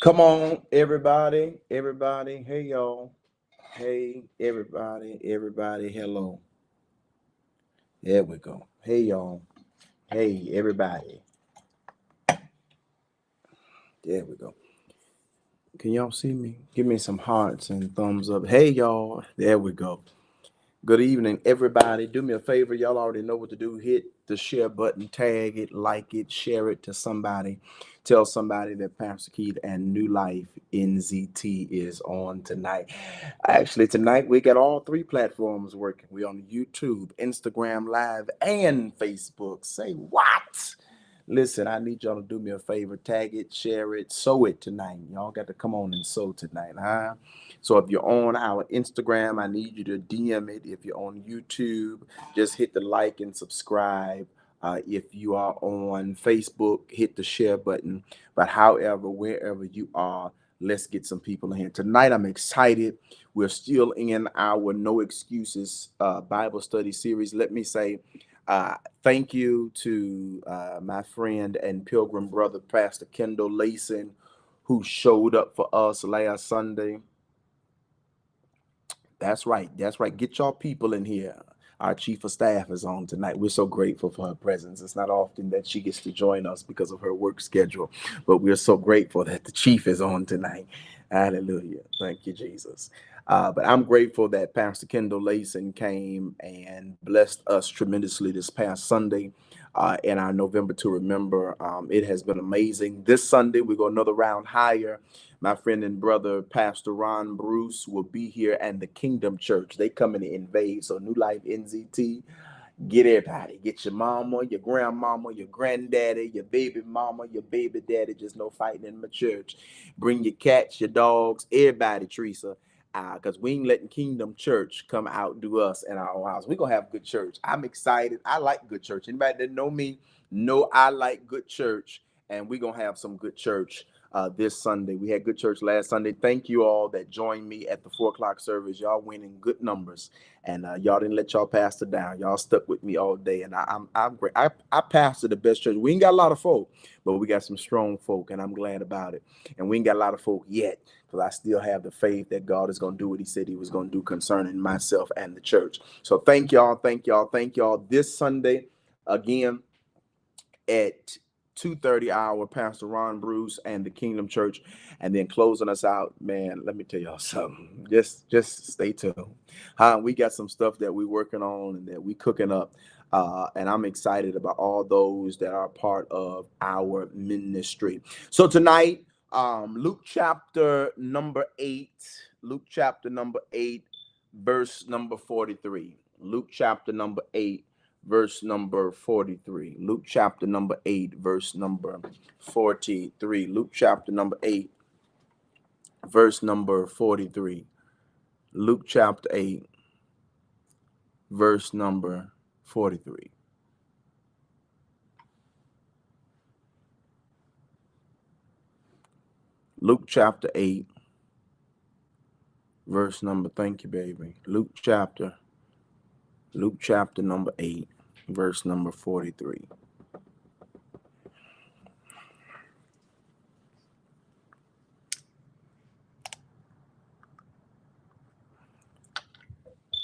Come on, everybody, everybody. Hey, y'all. Hey, everybody. Hello. There we go. Hey, y'all. Hey, everybody. There we go. Can y'all see me? Give me some hearts and thumbs up. Hey, y'all. There we go. Good evening, everybody. Do me a favor. Y'all already know what to do. Hit the share button, tag it, like it, share it to somebody. Tell somebody that Pastor Keith and New Life NZT is on tonight. Actually, tonight we got all three platforms working. We're on YouTube, Instagram Live, and Facebook. Say what? Listen, I need y'all to do me a favor. Tag it, share it, sow it tonight. Y'all got to come on and sow tonight, huh? So if you're on our Instagram, I need you to DM it. If you're on YouTube, just hit the like and subscribe. If you are on Facebook, hit the share button. But however, wherever you are, let's get some people in here. Tonight, I'm excited. We're still in our No Excuses Bible study series. Let me say thank you to my friend and pilgrim brother, Pastor Kendall Layson, who showed up for us last Sunday. That's right. That's right. Get y'all people in here. Our chief of staff is on tonight. We're so grateful for her presence. It's not often that she gets to join us because of her work schedule, but we're so grateful that the chief is on tonight. Hallelujah. Thank you, Jesus. But I'm grateful that Pastor Kendall Layson came and blessed us tremendously this past Sunday in our November to Remember. It has been amazing. This Sunday, we go another round higher. My friend and brother, Pastor Ron Bruce, will be here, and the Kingdom Church. They coming to invade. So New Life NZT, get everybody. Get your mama, your grandmama, your granddaddy, your baby mama, your baby daddy. Just no fighting in my church. Bring your cats, your dogs, everybody, Teresa. Because we ain't letting Kingdom Church come outdo us in our own house. We're going to have good church. I'm excited. I like good church. Anybody that know me know I like good church, and we're going to have some good church this Sunday. We had good church last Sunday. Thank you all that joined me at the 4 o'clock service. Y'all went in good numbers, and y'all didn't let y'all pastor down. Y'all stuck with me all day, and I'm great. I pastor the best church. We ain't got a lot of folk, but we got some strong folk, and I'm glad about it. And we ain't got a lot of folk yet, because I still have the faith that God is going to do what he said he was going to do concerning myself and the church. So thank y'all, thank y'all, thank y'all. This Sunday, again, at 2:30 hour, Pastor Ron Bruce and the Kingdom Church, and then closing us out. Man, let me tell y'all something. Just stay tuned. We got some stuff that we're working on and that we cooking up. And I'm excited about all those that are part of our ministry. So tonight, Luke chapter number 8, verse number 43. Luke chapter number 8, verse number 43. Luke chapter number 8, verse number 43. Luke chapter number 8, verse number 43. Luke chapter 8, verse number 43. Luke chapter 8, verse number, thank you, baby. Luke chapter number 8, verse number 43.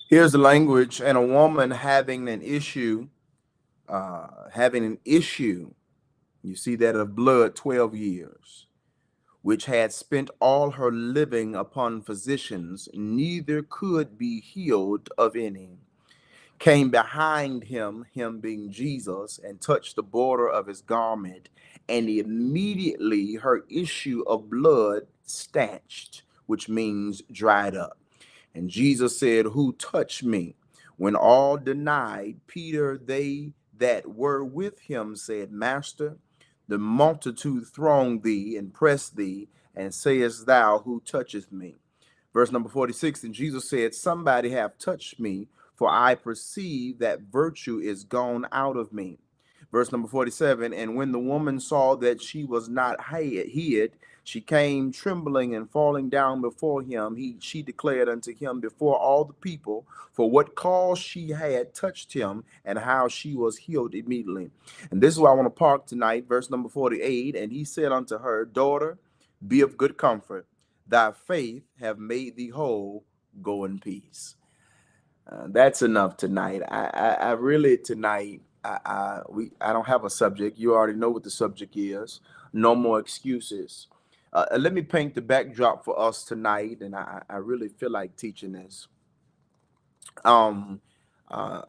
Here's the language. And a woman having an issue, you see that, of blood 12 years, which had spent all her living upon physicians, neither could be healed of any, came behind him, him being Jesus, and touched the border of his garment, and immediately her issue of blood stanched, which means dried up. And Jesus said, "Who touched me?" When all denied, Peter, they that were with him, said, "Master, the multitude throng thee and press thee, and sayest thou, Who toucheth me?" Verse number 46, and Jesus said, "Somebody have touched me, for I perceive that virtue is gone out of me." Verse number 47, and when the woman saw that she was not hid, she came trembling and falling down before him. She declared unto him before all the people for what cause she had touched him, and how she was healed immediately. And this is where I want to park tonight. Verse number 48, and he said unto her, "Daughter, Be of good comfort. Thy faith have made thee whole. Go in peace. That's enough tonight. I really tonight. I don't have a subject. You already know what the subject is. No more excuses. Let me paint the backdrop for us tonight, and I really feel like teaching this. Um, uh,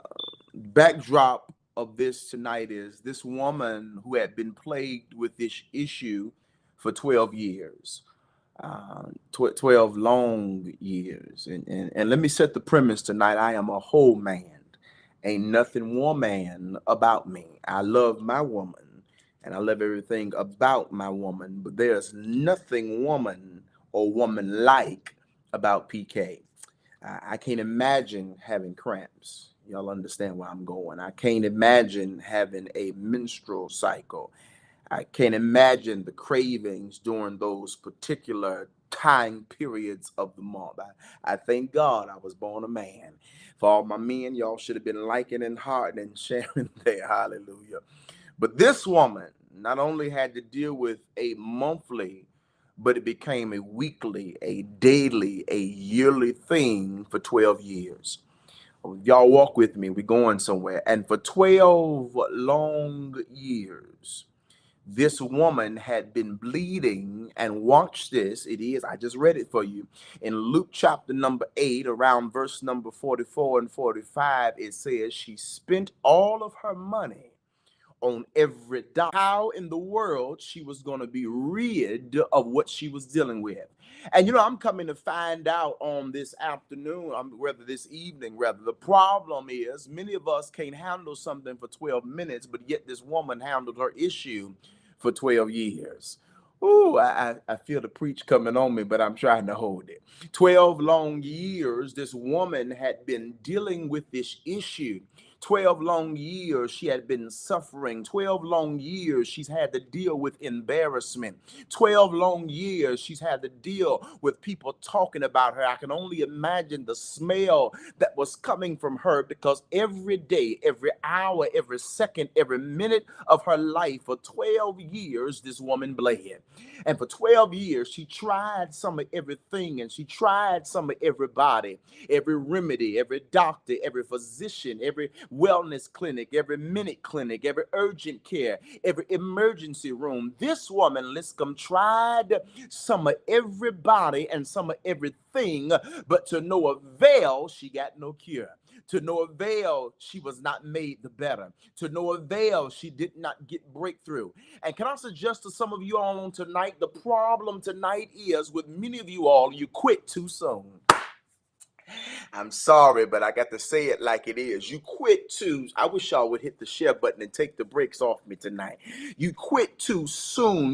Backdrop of this tonight is this woman who had been plagued with this issue for 12 years. 12 long years. And let me set the premise tonight. I am a whole man. Ain't nothing woman about me. I love my woman and I love everything about my woman, but there's nothing woman or woman like about PK. I can't imagine having cramps. Y'all understand where I'm going. I can't imagine having a menstrual cycle. I can't imagine the cravings during those particular time periods of the month. I thank God I was born a man. For all my men, y'all should have been liking and hearting and sharing there. Hallelujah. But this woman not only had to deal with a monthly, but it became a weekly, a daily, a yearly thing for 12 years. Y'all walk with me. We're going somewhere. And for 12 long years, this woman had been bleeding, and watch this. It is, I just read it for you. In Luke chapter number 8, around verse number 44 and 45, it says she spent all of her money on every dollar. How in the world she was going to be rid of what she was dealing with. And I'm coming to find out on this afternoon, rather this evening, rather, the problem is many of us can't handle something for 12 minutes, but yet this woman handled her issue for 12 years. Ooh, I feel the preach coming on me, but I'm trying to hold it. 12 long years, this woman had been dealing with this issue. 12 long years she had been suffering. 12 long years she's had to deal with embarrassment. 12 long years she's had to deal with people talking about her. I can only imagine the smell that was coming from her, because every day, every hour, every second, every minute of her life for 12 years, this woman bled. And for 12 years, she tried some of everything, and she tried some of everybody, every remedy, every doctor, every physician, every wellness clinic, every minute clinic, every urgent care, every emergency room. This woman, Liscombe, tried some of everybody and some of everything, but to no avail, she got no cure. To no avail, she was not made the better. To no avail, she did not get breakthrough. And can I suggest to some of you all on tonight, the problem tonight is with many of you all, you quit too soon. I'm sorry, but I got to say it like it is. You quit too. I wish y'all would hit the share button and take the brakes off me tonight. You quit too soon.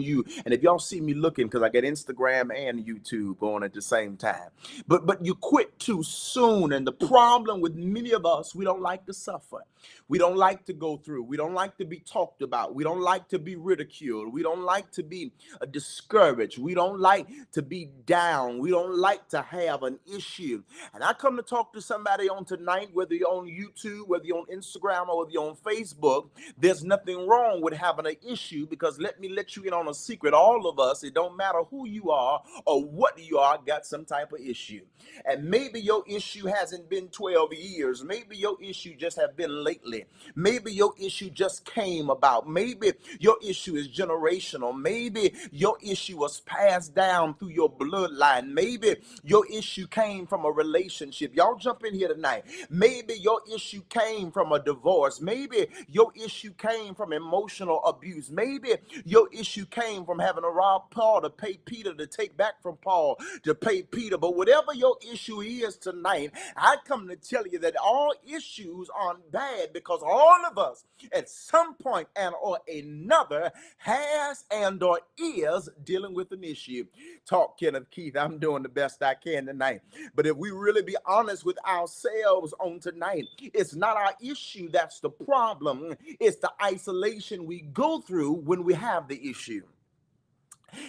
And if y'all see me looking, because I got Instagram and YouTube going at the same time. But you quit too soon. And the problem with many of us, we don't like to suffer. We don't like to go through. We don't like to be talked about. We don't like to be ridiculed. We don't like to be discouraged. We don't like to be down. We don't like to have an issue. And I come to talk to somebody on tonight, whether you're on YouTube, whether you're on Instagram, or whether you're on Facebook. There's nothing wrong with having an issue, because let me let you in on a secret. All of us, it don't matter who you are or what you are, got some type of issue. And maybe your issue hasn't been 12 years. Maybe your issue just have been lately. Maybe your issue just came about. Maybe your issue is generational. Maybe your issue was passed down through your bloodline. Maybe your issue came from a relationship. Y'all jump in here tonight. Maybe your issue came from a divorce. Maybe your issue came from emotional abuse. Maybe your issue came from having to rob Paul to pay Peter to take back from Paul to pay Peter. But whatever your issue is tonight, I come to tell you that all issues aren't bad, because all of us at some point and or another has and or is dealing with an issue. Talk, Kenneth Keith. I'm doing the best I can tonight. But if we really be honest with ourselves on tonight, it's not our issue that's the problem. It's the isolation we go through when we have the issue.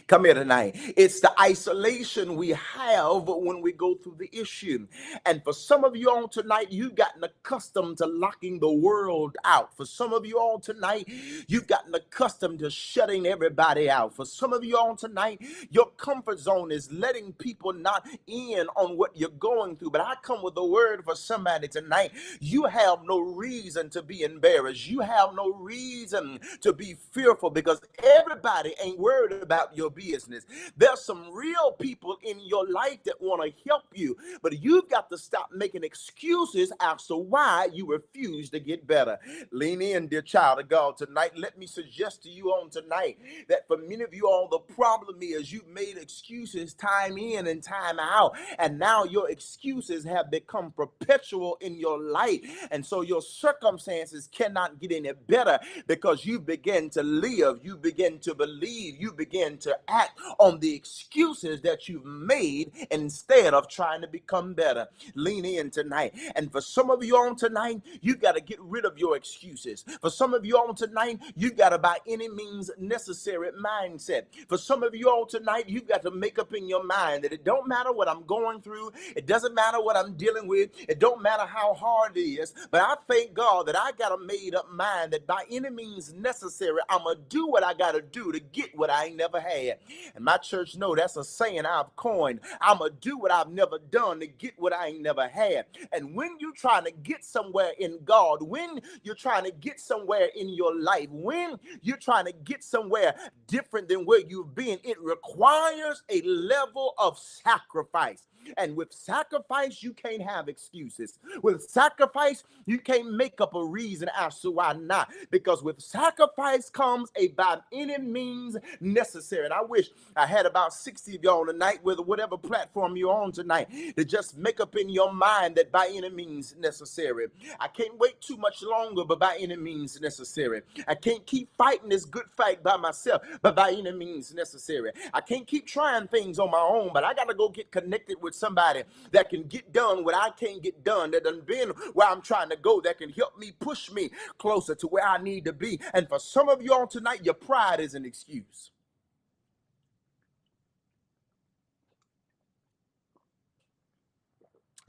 Come here tonight. It's the isolation we have when we go through the issue. And for some of you all tonight, you've gotten accustomed to locking the world out. For some of you all tonight, you've gotten accustomed to shutting everybody out. For some of you all tonight, your comfort zone is letting people not in on what you're going through. But I come with a word for somebody tonight. You have no reason to be embarrassed. You have no reason to be fearful, because everybody ain't worried about your business. There's some real people in your life that want to help you, but you've got to stop making excuses as to why you refuse to get better. Lean in, dear child of God, tonight. Let me suggest to you on tonight that for many of you all, the problem is you've made excuses time in and time out, and now your excuses have become perpetual in your life, and so your circumstances cannot get any better because you begin to live, you begin to believe, you begin to act on the excuses that you've made instead of trying to become better. Lean in tonight. And for some of you on tonight, you got to get rid of your excuses. For some of you on tonight, you got to by any means necessary mindset. For some of you on tonight, you got to make up in your mind that it don't matter what I'm going through, it doesn't matter what I'm dealing with, it don't matter how hard it is, but I thank God that I got a made up mind that by any means necessary, I'm gonna do what I gotta do to get what I ain't never had. And my church know that's a saying I've coined. I'm gonna do what I've never done to get what I ain't never had. And when you're trying to get somewhere in God, when you're trying to get somewhere in your life, when you're trying to get somewhere different than where you've been, it requires a level of sacrifice. And with sacrifice, you can't have excuses. With sacrifice, you can't make up a reason as to why not. Because with sacrifice comes a by any means necessary. And I wish I had about 60 of y'all tonight, with whatever platform you're on tonight, to just make up in your mind that by any means necessary. I can't wait too much longer, but by any means necessary. I can't keep fighting this good fight by myself, but by any means necessary. I can't keep trying things on my own, but I got to go get connected with somebody that can get done what I can't get done, that done been where I'm trying to go, that can help me, push me closer to where I need to be. And for some of y'all tonight, your pride is an excuse.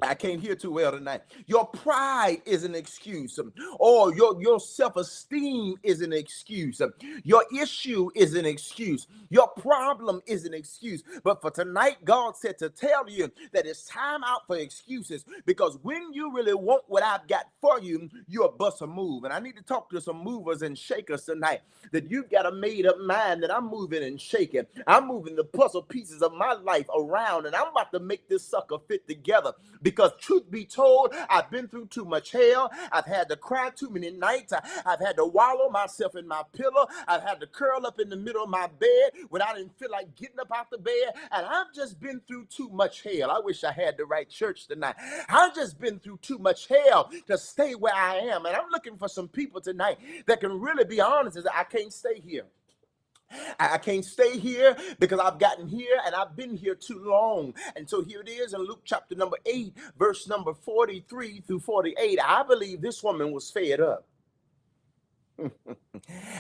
I can't hear too well tonight. Your pride is an excuse, or your self-esteem is an excuse. Your issue is an excuse. Your problem is an excuse. But for tonight, God said to tell you that it's time out for excuses, because when you really want what I've got for you, you're a bust a move. And I need to talk to some movers and shakers tonight, that you've got a made up mind that I'm moving and shaking. I'm moving the puzzle pieces of my life around, and I'm about to make this sucker fit together. Because truth be told, I've been through too much hell. I've had to cry too many nights. I've had to wallow myself in my pillow. I've had to curl up in the middle of my bed when I didn't feel like getting up out the bed. And I've just been through too much hell. I wish I had the right church tonight. I've just been through too much hell to stay where I am. And I'm looking for some people tonight that can really be honest and say, I can't stay here. I can't stay here because I've gotten here and I've been here too long. And so here it is in Luke chapter number 8, verse number 43 through 48. I believe this woman was fed up.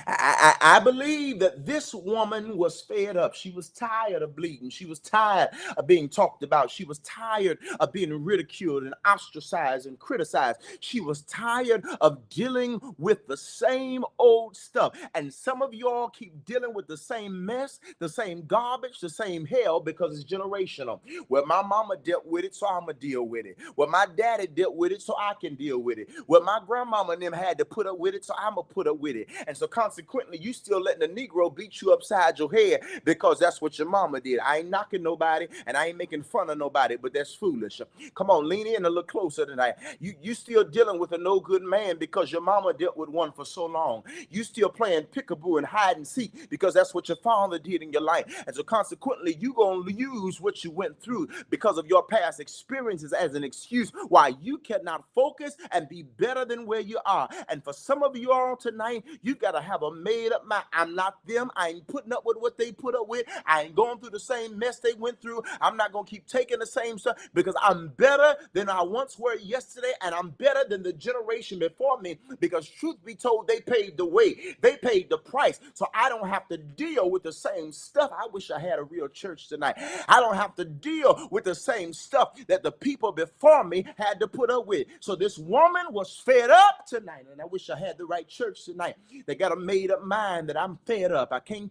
I believe that this woman was fed up. She was tired of bleeding. She was tired of being talked about. She was tired of being ridiculed and ostracized and criticized. She was tired of dealing with the same old stuff. And some of y'all keep dealing with the same mess, the same garbage, the same hell, because it's generational. Well, my mama dealt with it, so I'm going to deal with it. Well, my daddy dealt with it, so I can deal with it. Well, my grandmama and them had to put up with it, so I'm going to put up with it. And so consequently, you still letting the Negro beat you upside your head because that's what your mama did. I ain't knocking nobody and I ain't making fun of nobody, but that's foolish. Come on, lean in a little closer tonight. You still dealing with a no good man because your mama dealt with one for so long. You still playing peekaboo and hide and seek because that's what your father did in your life. And so consequently, you going to use what you went through because of your past experiences as an excuse why you cannot focus and be better than where you are. And for some of you all tonight, tonight, you got to have a made up mind. I'm not them. I ain't putting up with what they put up with. I ain't going through the same mess they went through. I'm not going to keep taking the same stuff, because I'm better than I once were yesterday, and I'm better than the generation before me, because truth be told, they paved the way. They paid the price. So I don't have to deal with the same stuff. I wish I had a real church tonight. I don't have to deal with the same stuff that the people before me had to put up with. So this woman was fed up tonight, and I wish I had the right church tonight. They got a made up mind that I'm fed up. I can't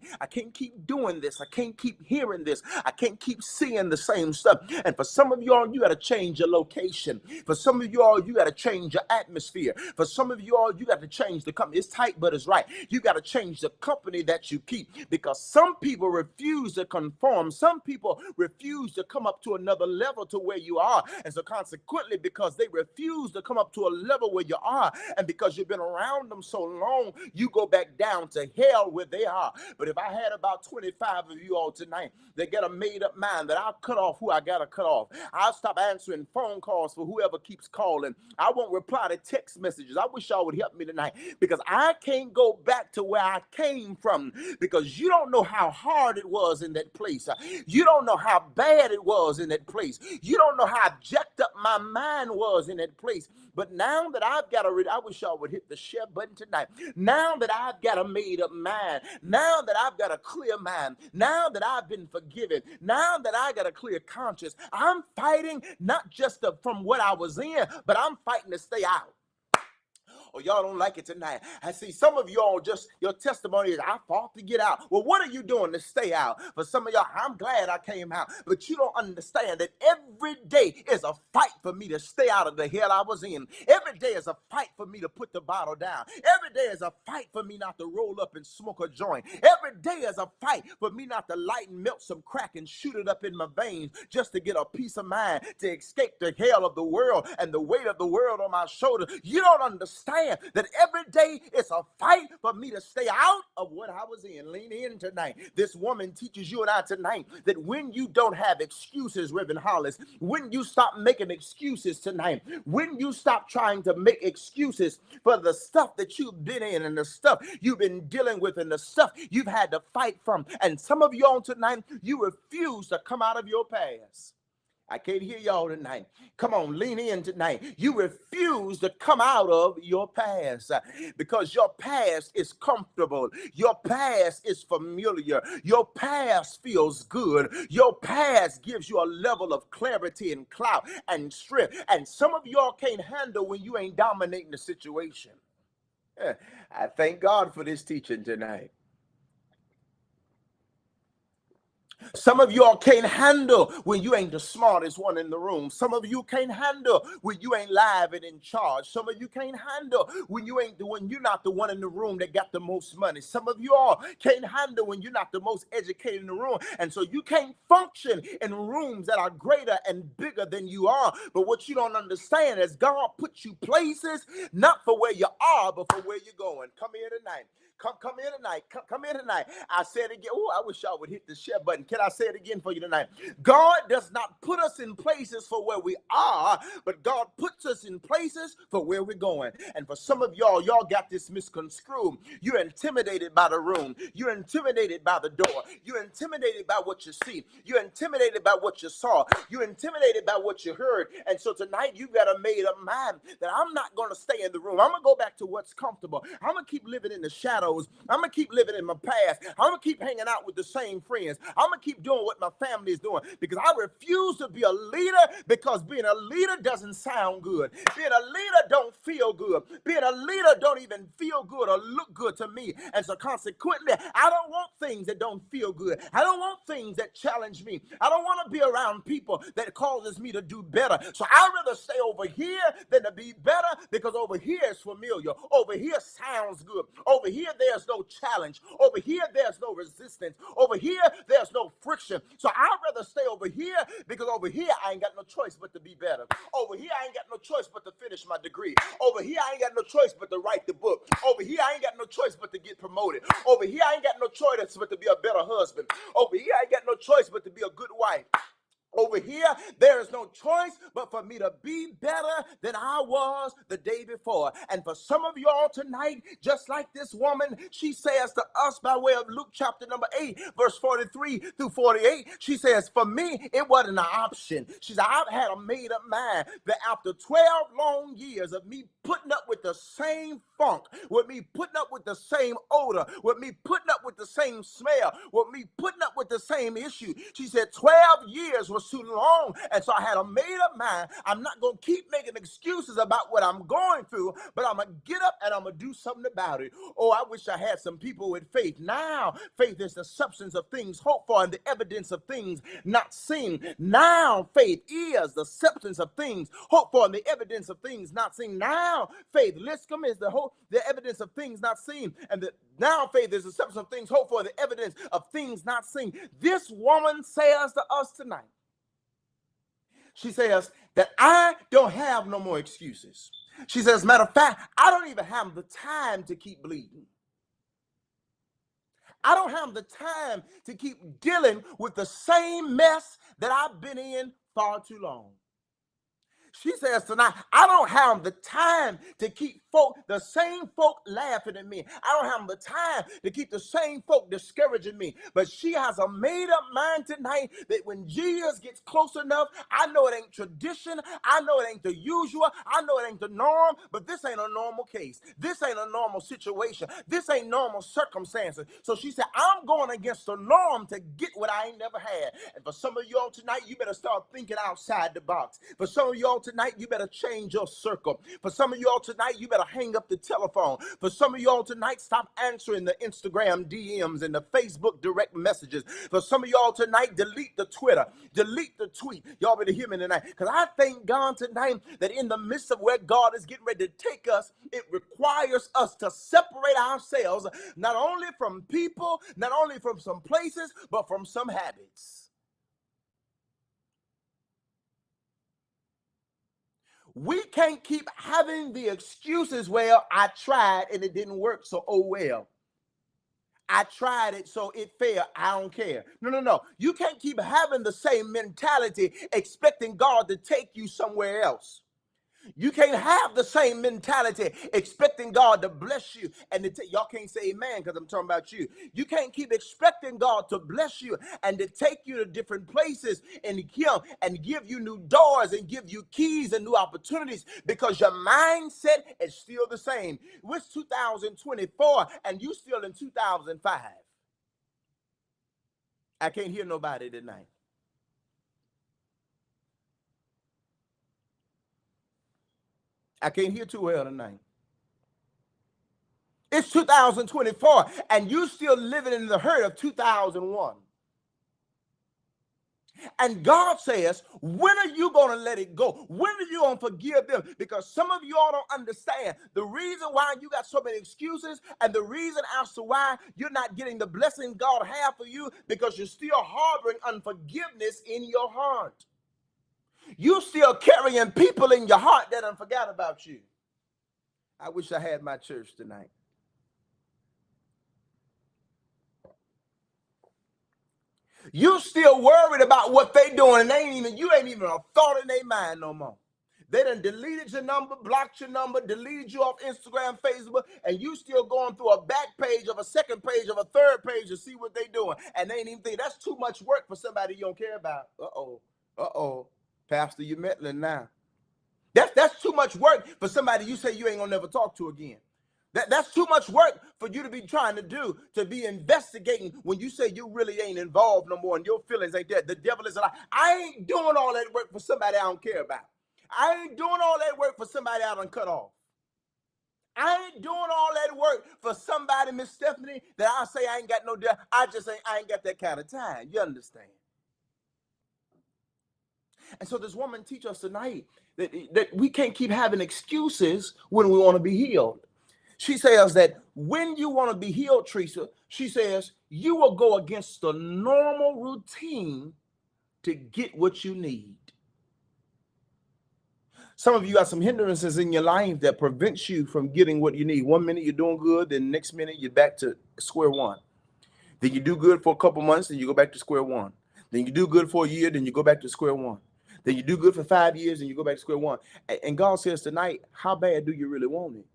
keep doing this. I can't keep hearing this. I can't keep seeing the same stuff. And for some of y'all, you got to change your location. For some of y'all, you got to change your atmosphere. For some of y'all, you got to change the company. It's tight, but it's right. You got to change the company that you keep, because some people refuse to conform. Some people refuse to come up to another level to where you are. And so consequently, because they refuse to come up to a level where you are, and because you've been around them so long, you go back down to hell where they are. But if I had about 25 of you all tonight that get a made up mind that I'll cut off who I got to cut off. I'll stop answering phone calls for whoever keeps calling. I won't reply to text messages. I wish y'all would help me tonight, because I can't go back to where I came from, because you don't know how hard it was in that place. You don't know how bad it was in that place. You don't know how jacked up my mind was in that place. But now that I've got I wish y'all would hit the share button tonight. Now that I've got a made up mind, now that I've got a clear mind, now that I've been forgiven, now that I got a clear conscience, I'm fighting not just from what I was in, but I'm fighting to stay out. Or y'all don't like it tonight. I see some of y'all, just your testimony is, I fought to get out. Well, what are you doing to stay out? For some of y'all, I'm glad I came out, but you don't understand that every day is a fight for me to stay out of the hell I was in. Every day is a fight for me to put the bottle down. Every day is a fight for me not to roll up and smoke a joint. Every day is a fight for me not to light and melt some crack and shoot it up in my veins just to get a peace of mind, to escape the hell of the world and the weight of the world on my shoulder. You don't understand that every day it's a fight for me to stay out of what I was in. Lean in tonight. This woman teaches you and I tonight that when you don't have excuses, Reverend Hollis, when you stop making excuses tonight, when you stop trying to make excuses for the stuff that you've been in and the stuff you've been dealing with and the stuff you've had to fight from, and some of you on tonight, you refuse to come out of your past. I can't hear y'all tonight. Come on, lean in tonight. You refuse to come out of your past because your past is comfortable. Your past is familiar. Your past feels good. Your past gives you a level of clarity and clout and strength. And some of y'all can't handle when you ain't dominating the situation. I thank God for this teaching tonight. Some of y'all can't handle when you ain't the smartest one in the room. Some of you can't handle when you ain't live and in charge. Some of you can't handle when you're not the one in the room that got the most money. Some of you all can't handle when you're not the most educated in the room. And so you can't function in rooms that are greater and bigger than you are. But what you don't understand is God put you places not for where you are, but for where you're going. Come here tonight. Come here tonight. Come here tonight. I said it again. Oh, I wish y'all would hit the share button. Can I say it again for you tonight? God does not put us in places for where we are, but God puts us in places for where we're going. And for some of y'all got this misconstrued. You're intimidated by the room. You're intimidated by the door. You're intimidated by what you see. You're intimidated by what you saw. You're intimidated by what you heard. And so tonight you got a made up mind that I'm not going to stay in the room. I'm going to go back to what's comfortable. I'm going to keep living in the shadows. I'm going to keep living in my past. I'm going to keep hanging out with the same friends. I'm going to keep doing what my family is doing because I refuse to be a leader because being a leader doesn't sound good. Being a leader don't feel good. Being a leader don't even feel good or look good to me. And so consequently, I don't want things that don't feel good. I don't want things that challenge me. I don't want to be around people that causes me to do better. So I'd rather stay over here than to be better because over here is familiar. Over here sounds good. Over here, there's no challenge. Over here, there's no resistance. Over here, there's no friction. So I'd rather stay over here because over here, I ain't got no choice but to be better. Over here, I ain't got no choice but to finish my degree. Over here, I ain't got no choice but to write the book. Over here, I ain't got no choice but to get promoted. Over here, I ain't got no choice but to be a better husband. Over here, I ain't got no choice but to be a good wife. Over here, there is no choice but for me to be better than I was the day before. And for some of y'all tonight, just like this woman, she says to us by way of Luke chapter number 8, verse 43 through 48, she says, for me, it wasn't an option. She said, I've had a made up mind that after 12 long years of me putting up with the same funk, with me putting up with the same odor, with me putting up with the same smell, with me putting up with the same issue, she said 12 years was too long. And so I had a made up mind. I'm not going to keep making excuses about what I'm going through, but I'm going to get up and I'm going to do something about it. Oh, I wish I had some people with faith. Now, faith is the substance of things hoped for and the evidence of things not seen. Now, faith is the substance of things hoped for and the evidence of things not seen. Now, faith, Liscombe, is the evidence of things not seen. And now faith is the substance of things hoped for, the evidence of things not seen. This woman says to us tonight, she says that I don't have no more excuses. She says, matter of fact, I don't even have the time to keep bleeding. I don't have the time to keep dealing with the same mess that I've been in far too long. She says tonight, I don't have the time to keep the same folk laughing at me. I don't have the time to keep the same folk discouraging me. But she has a made up mind tonight that when Jesus gets close enough, I know it ain't tradition. I know it ain't the usual. I know it ain't the norm, but this ain't a normal case. This ain't a normal situation. This ain't normal circumstances. So she said, I'm going against the norm to get what I ain't never had. And for some of y'all tonight, you better start thinking outside the box. For some of y'all tonight, you better change your circle. For some of y'all tonight, you better hang up the telephone. For some of y'all tonight, stop answering the Instagram DMs and the Facebook direct messages. For some of y'all tonight, delete the Twitter, delete the tweet. Y'all better hear me tonight, because I thank God tonight that in the midst of where God is getting ready to take us, it requires us to separate ourselves not only from people, not only from some places, but from some habits. We can't keep having the excuses, well, I tried and it didn't work, so oh well. I tried it, so it failed. I don't care. No. You can't keep having the same mentality expecting God to take you somewhere else. You can't have the same mentality expecting God to bless you. And y'all can't say amen because I'm talking about you. You can't keep expecting God to bless you and to take you to different places and give you new doors and give you keys and new opportunities because your mindset is still the same. It's 2024 and you still in 2005. I can't hear nobody tonight. I can't hear too well tonight. It's 2024, and you still living in the hurt of 2001. And God says, when are you going to let it go? When are you going to forgive them? Because some of y'all don't understand the reason why you got so many excuses and the reason as to why you're not getting the blessing God has for you, because you're still harboring unforgiveness in your heart. You still carrying people in your heart that done forgot about you. I wish I had my church tonight. You still worried about what they doing, and you ain't even a thought in their mind no more. They done deleted your number, blocked your number, deleted you off Instagram, Facebook, and you still going through a back page of a second page of a third page to see what they doing. And they ain't even think that's too much work for somebody you don't care about. Pastor, you meddling now. That's too much work for somebody you say you ain't gonna never talk to again. That's too much work for you to be trying to do, to be investigating when you say you really ain't involved no more and your feelings ain't there. The devil is alive. I ain't doing all that work for somebody I don't care about. I ain't doing all that work for somebody I done cut off. I ain't doing all that work for somebody, Miss Stephanie, that I say I ain't got no deal. I ain't got that kind of time. You understand? And so this woman teach us tonight that we can't keep having excuses when we want to be healed. She says that when you want to be healed, Teresa, she says you will go against the normal routine to get what you need. Some of you got some hindrances in your life that prevents you from getting what you need. 1 minute you're doing good, then next minute you're back to square one. Then you do good for a couple months and you go back to square one. Then you do good for a year, then you go back to square one. Then you do good for 5 years, and you go back to square one. And God says tonight, how bad do you really want it?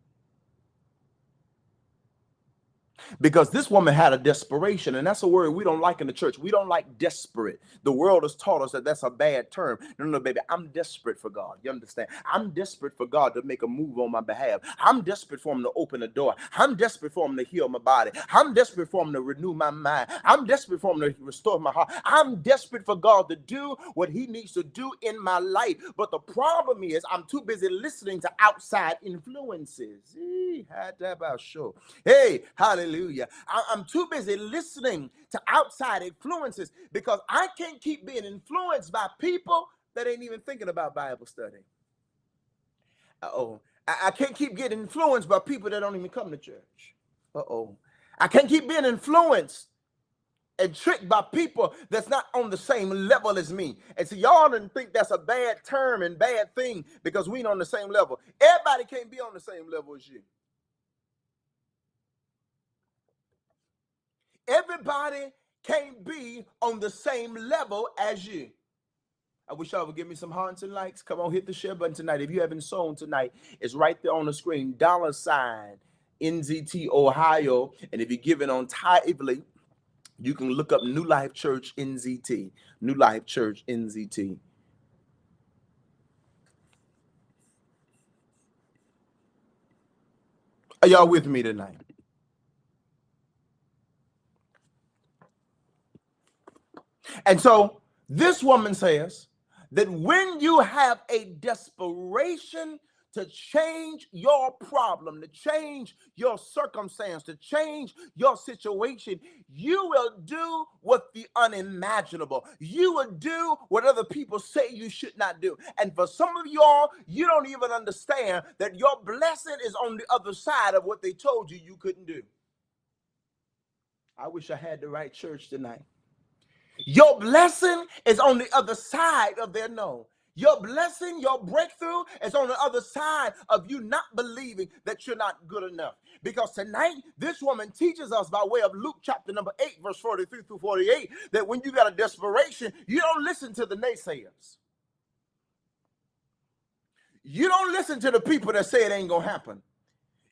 Because this woman had a desperation, and that's a word we don't like in the church. We don't like desperate. The world has taught us that that's a bad term. No, no, baby, I'm desperate for God. You understand? I'm desperate for God to make a move on my behalf. I'm desperate for him to open a door. I'm desperate for him to heal my body. I'm desperate for him to renew my mind. I'm desperate for him to restore my heart. I'm desperate for God to do what he needs to do in my life. But the problem is I'm too busy listening to outside influences. Hey, hallelujah. I'm too busy listening to outside influences because I can't keep being influenced by people that ain't even thinking about Bible study. I can't keep getting influenced by people that don't even come to church. I can't keep being influenced and tricked by people that's not on the same level as me. And so y'all didn't think that's a bad term and bad thing because we ain't on the same level. Everybody can't be on the same level as you. Everybody can't be on the same level as you. I wish y'all would give me some hearts and likes. Come on, hit the share button tonight. If you haven't sown tonight, it's right there on the screen. $NZT Ohio. And if you're giving on tithely, you can look up New Life Church NZT. New Life Church NZT. Are y'all with me tonight? And so this woman says that when you have a desperation to change your problem, to change your circumstance, to change your situation, you will do what the unimaginable. You will do what other people say you should not do. And for some of y'all, you don't even understand that your blessing is on the other side of what they told you you couldn't do. I wish I had the right church tonight. Your blessing is on the other side of their no. Your blessing, your breakthrough is on the other side of you not believing that you're not good enough. Because tonight, this woman teaches us by way of Luke chapter number 8, verse 43 through 48, that when you got a desperation, you don't listen to the naysayers. You don't listen to the people that say it ain't going to happen.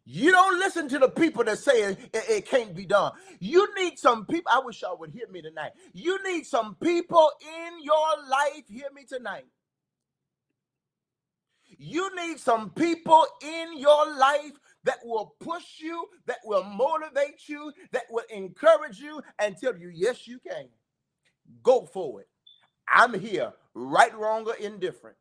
You don't listen to the people that say it can't be done. You need some people. I wish y'all would hear me tonight. You need some people in your life. Hear me tonight. You need some people in your life that will push you, that will motivate you, that will encourage you and tell you, yes, you can. Go for it. I'm here, right, wrong, or indifferent.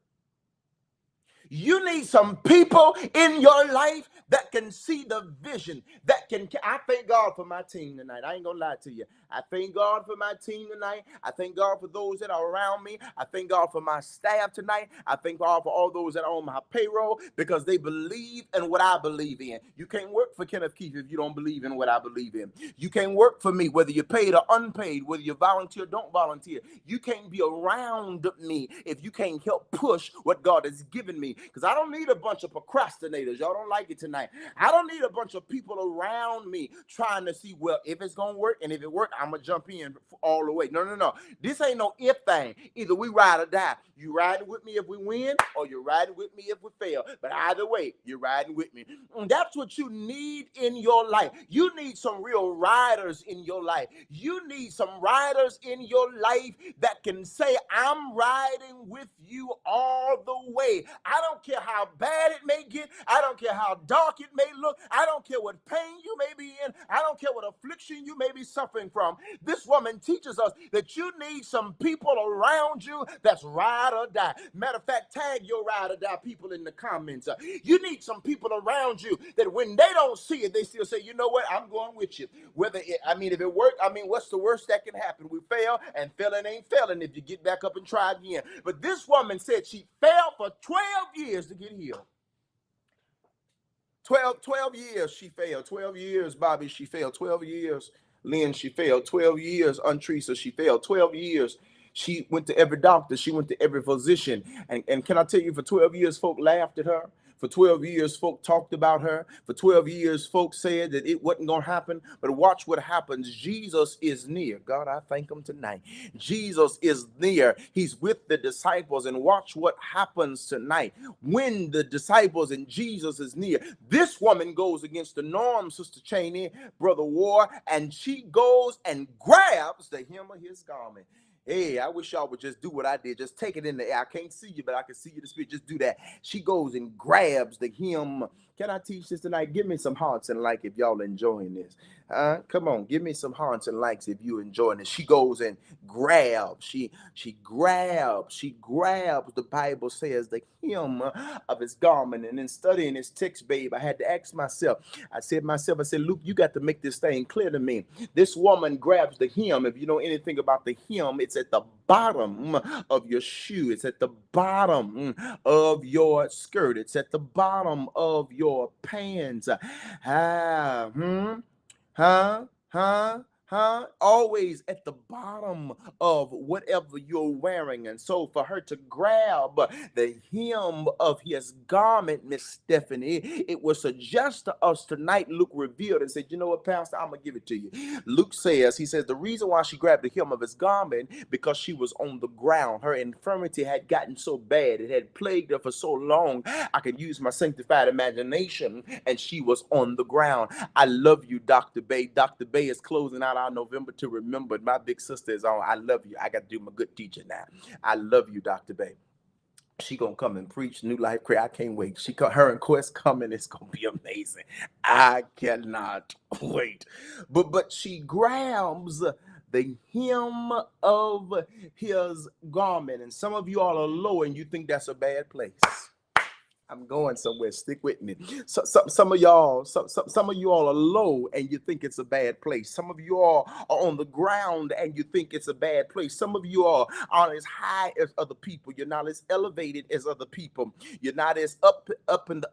You need some people in your life that can see the vision, that can. I thank God for my team tonight. I ain't gonna lie to you. I thank God for my team tonight. I thank God for those that are around me. I thank God for my staff tonight. I thank God for all those that are on my payroll because they believe in what I believe in. You can't work for Kenneth Keith if you don't believe in what I believe in. You can't work for me whether you're paid or unpaid, whether you volunteer or don't volunteer. You can't be around me if you can't help push what God has given me. Because I don't need a bunch of procrastinators. Y'all don't like it tonight. I don't need a bunch of people around me trying to see, well, if it's going to work, and if it works, I'm going to jump in all the way. No, no, no. This ain't no if thing. Either we ride or die. You riding with me if we win, or you're riding with me if we fail. But either way, you're riding with me. And that's what you need in your life. You need some real riders in your life. You need some riders in your life that can say, I'm riding with you all the way. I don't care how bad it may get. I don't care how dark it may look. I don't care what pain you may be in. I don't care what affliction you may be suffering from. This woman teaches us that you need some people around you that's ride or die. Matter of fact, tag your ride or die people in the comments. You need some people around you that when they don't see it, they still say, you know what, I'm going with you. If it worked, what's the worst that can happen? We fail, and failing ain't failing if you get back up and try again. But this woman said she failed for 12 years to get healed. 12 years she failed. 12 years, Bobby, she failed. 12 years, Lynn, she failed. 12 years, Untresa, she failed. 12 years, she went to every doctor. She went to every physician. And can I tell you, for 12 years, folk laughed at her. For 12 years, folk talked about her. For 12 years, folks said that it wasn't going to happen. But watch what happens. Jesus is near. God, I thank him tonight. Jesus is near. He's with the disciples. And watch what happens tonight. When the disciples and Jesus is near, this woman goes against the norm, Sister Cheney, Brother War, and she goes and grabs the hem of his garment. Hey, I wish y'all would just do what I did. Just take it in the air. I can't see you, but I can see you in the spirit. Just do that. She goes and grabs the hem. Can I teach this tonight? Give me some hearts and like if y'all enjoying this. Come on, give me some hearts and likes if you enjoying this. She goes and grabs. She grabs. The Bible says the hem of his garment. And in studying this text, babe, I had to ask myself. I said, Luke, you got to make this thing clear to me. This woman grabs the hem. If you know anything about the hem, it's at the bottom of your shoe. It's at the bottom of your skirt. It's at the bottom of your pants. Always at the bottom of whatever you're wearing. And so for her to grab the hem of his garment, Miss Stephanie, it would suggest to us tonight, Luke revealed and said, you know what, Pastor, I'm going to give it to you. Luke says, he says, the reason why she grabbed the hem of his garment, because she was on the ground. Her infirmity had gotten so bad. It had plagued her for so long. I could use my sanctified imagination, and she was on the ground. I love you, Dr. Bay. Dr. Bay is closing out our November to Remember. My big sister is on. I love you. I got to do my good teaching now. I love you, Dr. Bay. She gonna come and preach New Life Prayer. I can't wait. Her and Quest coming. It's gonna be amazing. I cannot wait. But she grabs the hem of his garment, and some of you all are low, and you think that's a bad place. I'm going somewhere. Stick with me. Some of y'all, some of you all are low and you think it's a bad place. Some of you all are on the ground and you think it's a bad place. Some of you all aren't as high as other people. You're not as elevated as other people. You're not as up in the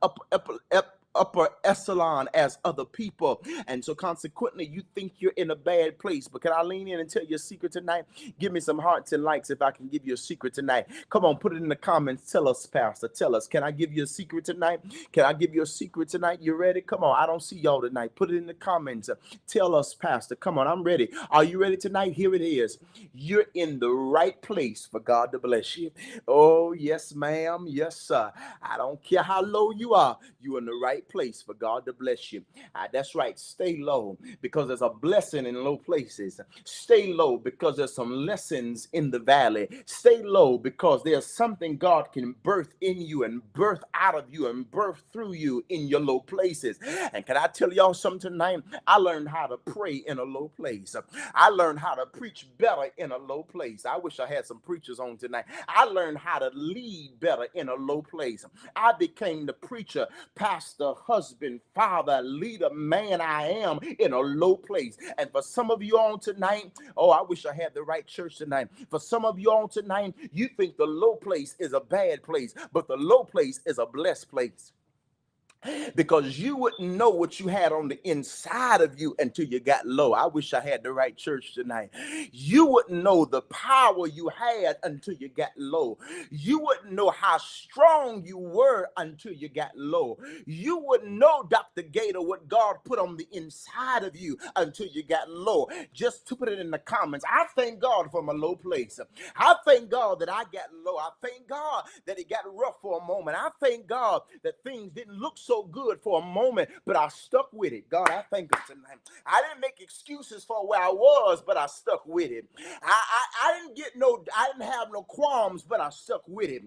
upper echelon as other people, and so consequently you think you're in a bad place. But can I lean in and tell you a secret tonight? Give me some hearts and likes if I can give you a secret tonight. Come on, put it in the comments. Tell us, Pastor. Tell us. Can I give you a secret tonight? Can I give you a secret tonight? You ready? Come on. I don't see y'all tonight. Put it in the comments. Tell us, Pastor. Come on, I'm ready. Are you ready tonight? Here it is. You're in the right place for God to bless you. Oh, yes, ma'am. Yes, sir. I don't care how low you are. You're in the right place for God to bless you. That's right. Stay low because there's a blessing in low places. Stay low because there's some lessons in the valley. Stay low because there's something God can birth in you and birth out of you and birth through you in your low places. And can I tell y'all something tonight? I learned how to pray in a low place. I learned how to preach better in a low place. I wish I had some preachers on tonight. I learned how to lead better in a low place. I became the preacher, pastor, husband, father, leader, man I am in a low place. And for some of you on tonight, oh, I wish I had the right church tonight. For some of you on tonight, you think the low place is a bad place, but the low place is a blessed place. Because you wouldn't know what you had on the inside of you until you got low. I wish I had the right church tonight. You wouldn't know the power you had until you got low. You wouldn't know how strong you were until you got low. You wouldn't know, Dr. Gator, what God put on the inside of you until you got low. Just to put it in the comments, I thank God for my low place. I thank God that I got low. I thank God that it got rough for a moment. I thank God that things didn't look so good for a moment, but I stuck with it. God, I thank you tonight. I didn't make excuses for where I was, but I stuck with it. I didn't have no qualms, but I stuck with it.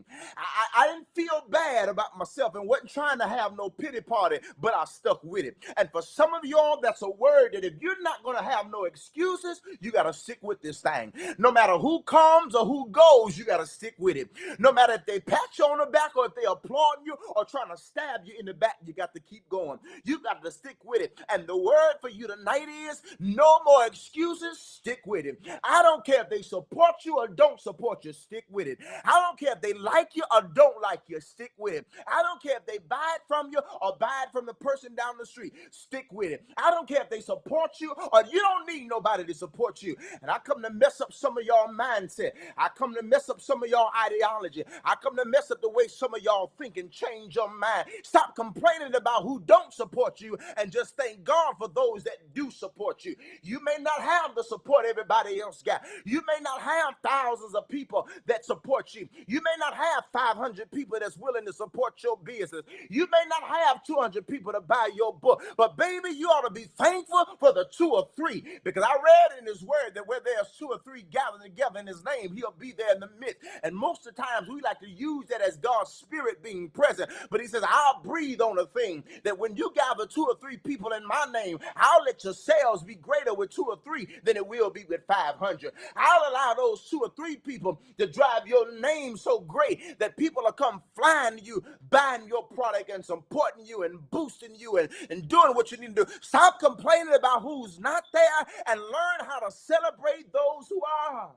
I didn't feel bad about myself and wasn't trying to have no pity party, but I stuck with it. And for some of y'all, that's a word that if you're not going to have no excuses, you got to stick with this thing. No matter who comes or who goes, you got to stick with it. No matter if they pat you on the back or if they applaud you or trying to stab you in the back, back. You got to keep going. You got to stick with it. And the word for you tonight is no more excuses. Stick with it. I don't care if they support you or don't support you. Stick with it. I don't care if they like you or don't like you. Stick with it. I don't care if they buy it from you or buy it from the person down the street. Stick with it. I don't care if they support you or you don't need nobody to support you. And I come to mess up some of y'all mindset. I come to mess up some of y'all ideology. I come to mess up the way some of y'all think and change your mind. Stop complaining about who don't support you and just thank God for those that do support you. You may not have the support everybody else got. You may not have thousands of people that support you. You may not have 500 people that's willing to support your business. You may not have 200 people to buy your book. But baby, you ought to be thankful for the 2 or 3, because I read in his word that where there's 2 or 3 gathered together in his name, he'll be there in the midst. And most of the times we like to use that as God's spirit being present. But he says, I'll breathe on a thing that when you gather 2 or 3 people in my name, I'll let your sales be greater with 2 or 3 than it will be with 500. I'll allow those 2 or 3 people to drive your name so great that people will come flying to you, buying your product and supporting you and boosting you and doing what you need to do. Stop complaining about who's not there and learn how to celebrate those who are.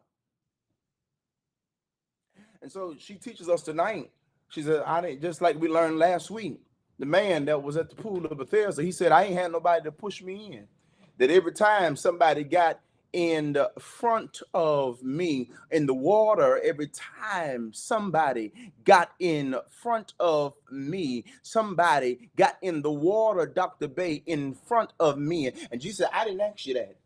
And so she teaches us tonight. She said, just like we learned last week, the man that was at the pool of Bethesda, he said, I ain't had nobody to push me in. That every time somebody got in the front of me in the water, every time somebody got in front of me, somebody got in the water, Dr. Bay, in front of me. And Jesus said, I didn't ask you that.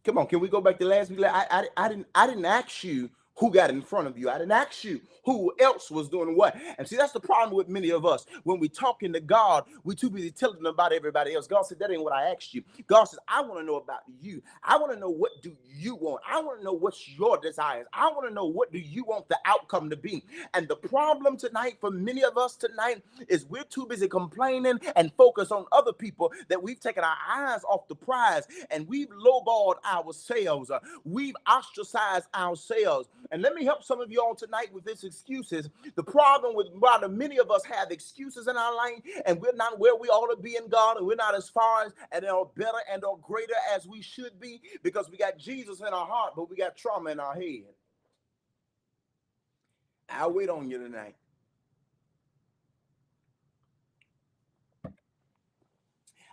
Come on, can we go back to last week? I didn't ask you who got in front of you. I didn't ask you who else was doing what. And see, that's the problem with many of us. When we talking to God, we too busy telling them about everybody else. God said, that ain't what I asked you. God says, I want to know about you. I want to know, what do you want? I want to know what's your desires. I want to know, what do you want the outcome to be? And the problem tonight for many of us tonight is we're too busy complaining and focus on other people that we've taken our eyes off the prize, and we've lowballed ourselves. We've ostracized ourselves. And let me help some of you all tonight with this excuses. The problem with rather many of us have excuses in our life, and we're not where we ought to be in God, and we're not as far as and or better and or greater as we should be, because we got Jesus in our heart, but we got trauma in our head. I'll wait on you tonight.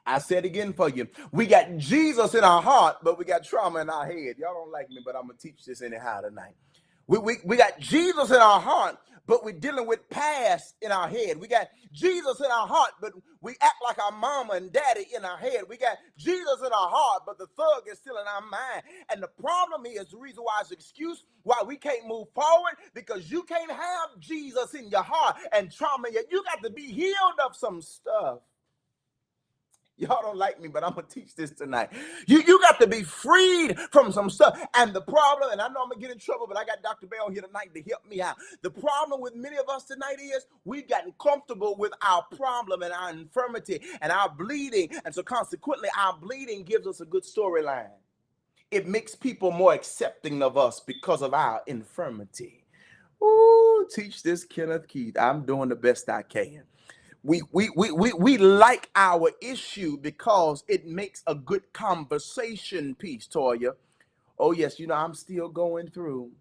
I said again for you. We got Jesus in our heart, but we got trauma in our head. Y'all don't like me, but I'm going to teach this anyhow tonight. We got Jesus in our heart, but we're dealing with past in our head. We got Jesus in our heart, but we act like our mama and daddy in our head. We got Jesus in our heart, but the thug is still in our mind. And the problem is, the reason why it's an excuse why we can't move forward, because you can't have Jesus in your heart and trauma yet. You got to be healed of some stuff. Y'all don't like me, but I'm going to teach this tonight. You got to be freed from some stuff. And the problem, and I know I'm going to get in trouble, but I got Dr. Bell here tonight to help me out. The problem with many of us tonight is we've gotten comfortable with our problem and our infirmity and our bleeding. And so consequently, our bleeding gives us a good storyline. It makes people more accepting of us because of our infirmity. Ooh, teach this, Kenneth Keith. I'm doing the best I can. We like our issue because it makes a good conversation piece, Toya. Oh, yes, I'm still going through.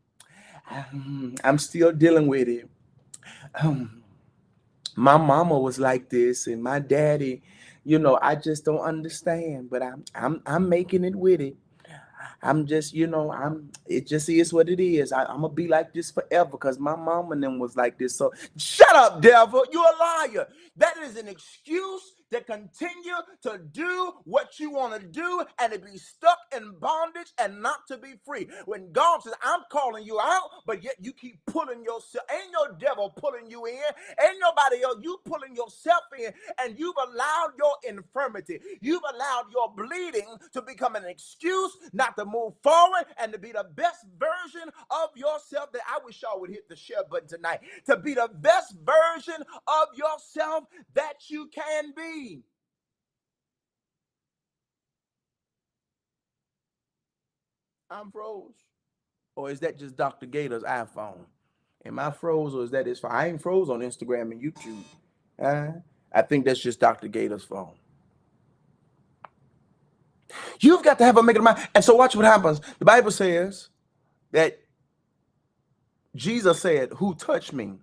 I'm still dealing with it. My mama was like this, and my daddy, I just don't understand, but I'm making it with it. I'm just, it just is what it is. I'm gonna be like this forever because my mom and them was like this. So shut up, devil. You're a liar. That is an excuse to continue to do what you want to do and to be stuck in bondage and not to be free. When God says, I'm calling you out, but yet you keep pulling yourself. Ain't no devil pulling you in. Ain't nobody else. You pulling yourself in, and you've allowed your infirmity. You've allowed your bleeding to become an excuse not to move forward and to be the best version of yourself. That I wish y'all would hit the share button tonight. To be the best version of yourself that you can be. I'm froze. Or is that just Dr. Gator's iPhone? Am I froze, or is that his phone? I ain't froze on Instagram and YouTube. I think that's just Dr. Gator's phone. You've got to have a make of mind. And so watch what happens. The Bible says that Jesus said, "Who touched me?"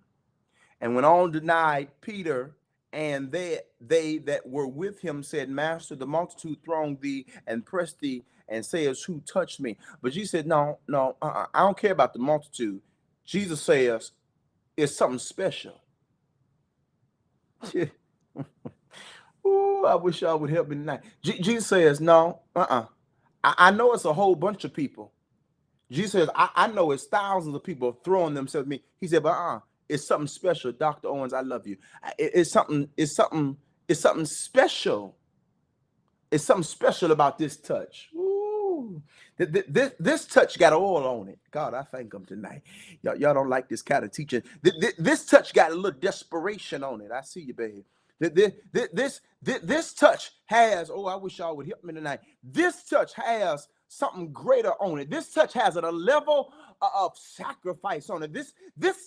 And when all denied, Peter and they that were with him said, "Master, the multitude throng thee and press thee, and says, Who touched me?" But Jesus said, No, no, I don't care about the multitude. Jesus says, it's something special. Ooh, I wish y'all would help me tonight. Jesus says, no, I know it's a whole bunch of people. Jesus says, I know it's thousands of people throwing themselves at me. He said, but it's something special. Dr. Owens, I love you. It's something special. It's something special about this touch. Ooh. This touch got oil on it. God, I thank him tonight. Y'all don't like this kind of teaching. This touch got a little desperation on it. I see you, baby. This touch has, oh, I wish y'all would help me tonight. This touch has something greater on it. This touch has a level of sacrifice on it. This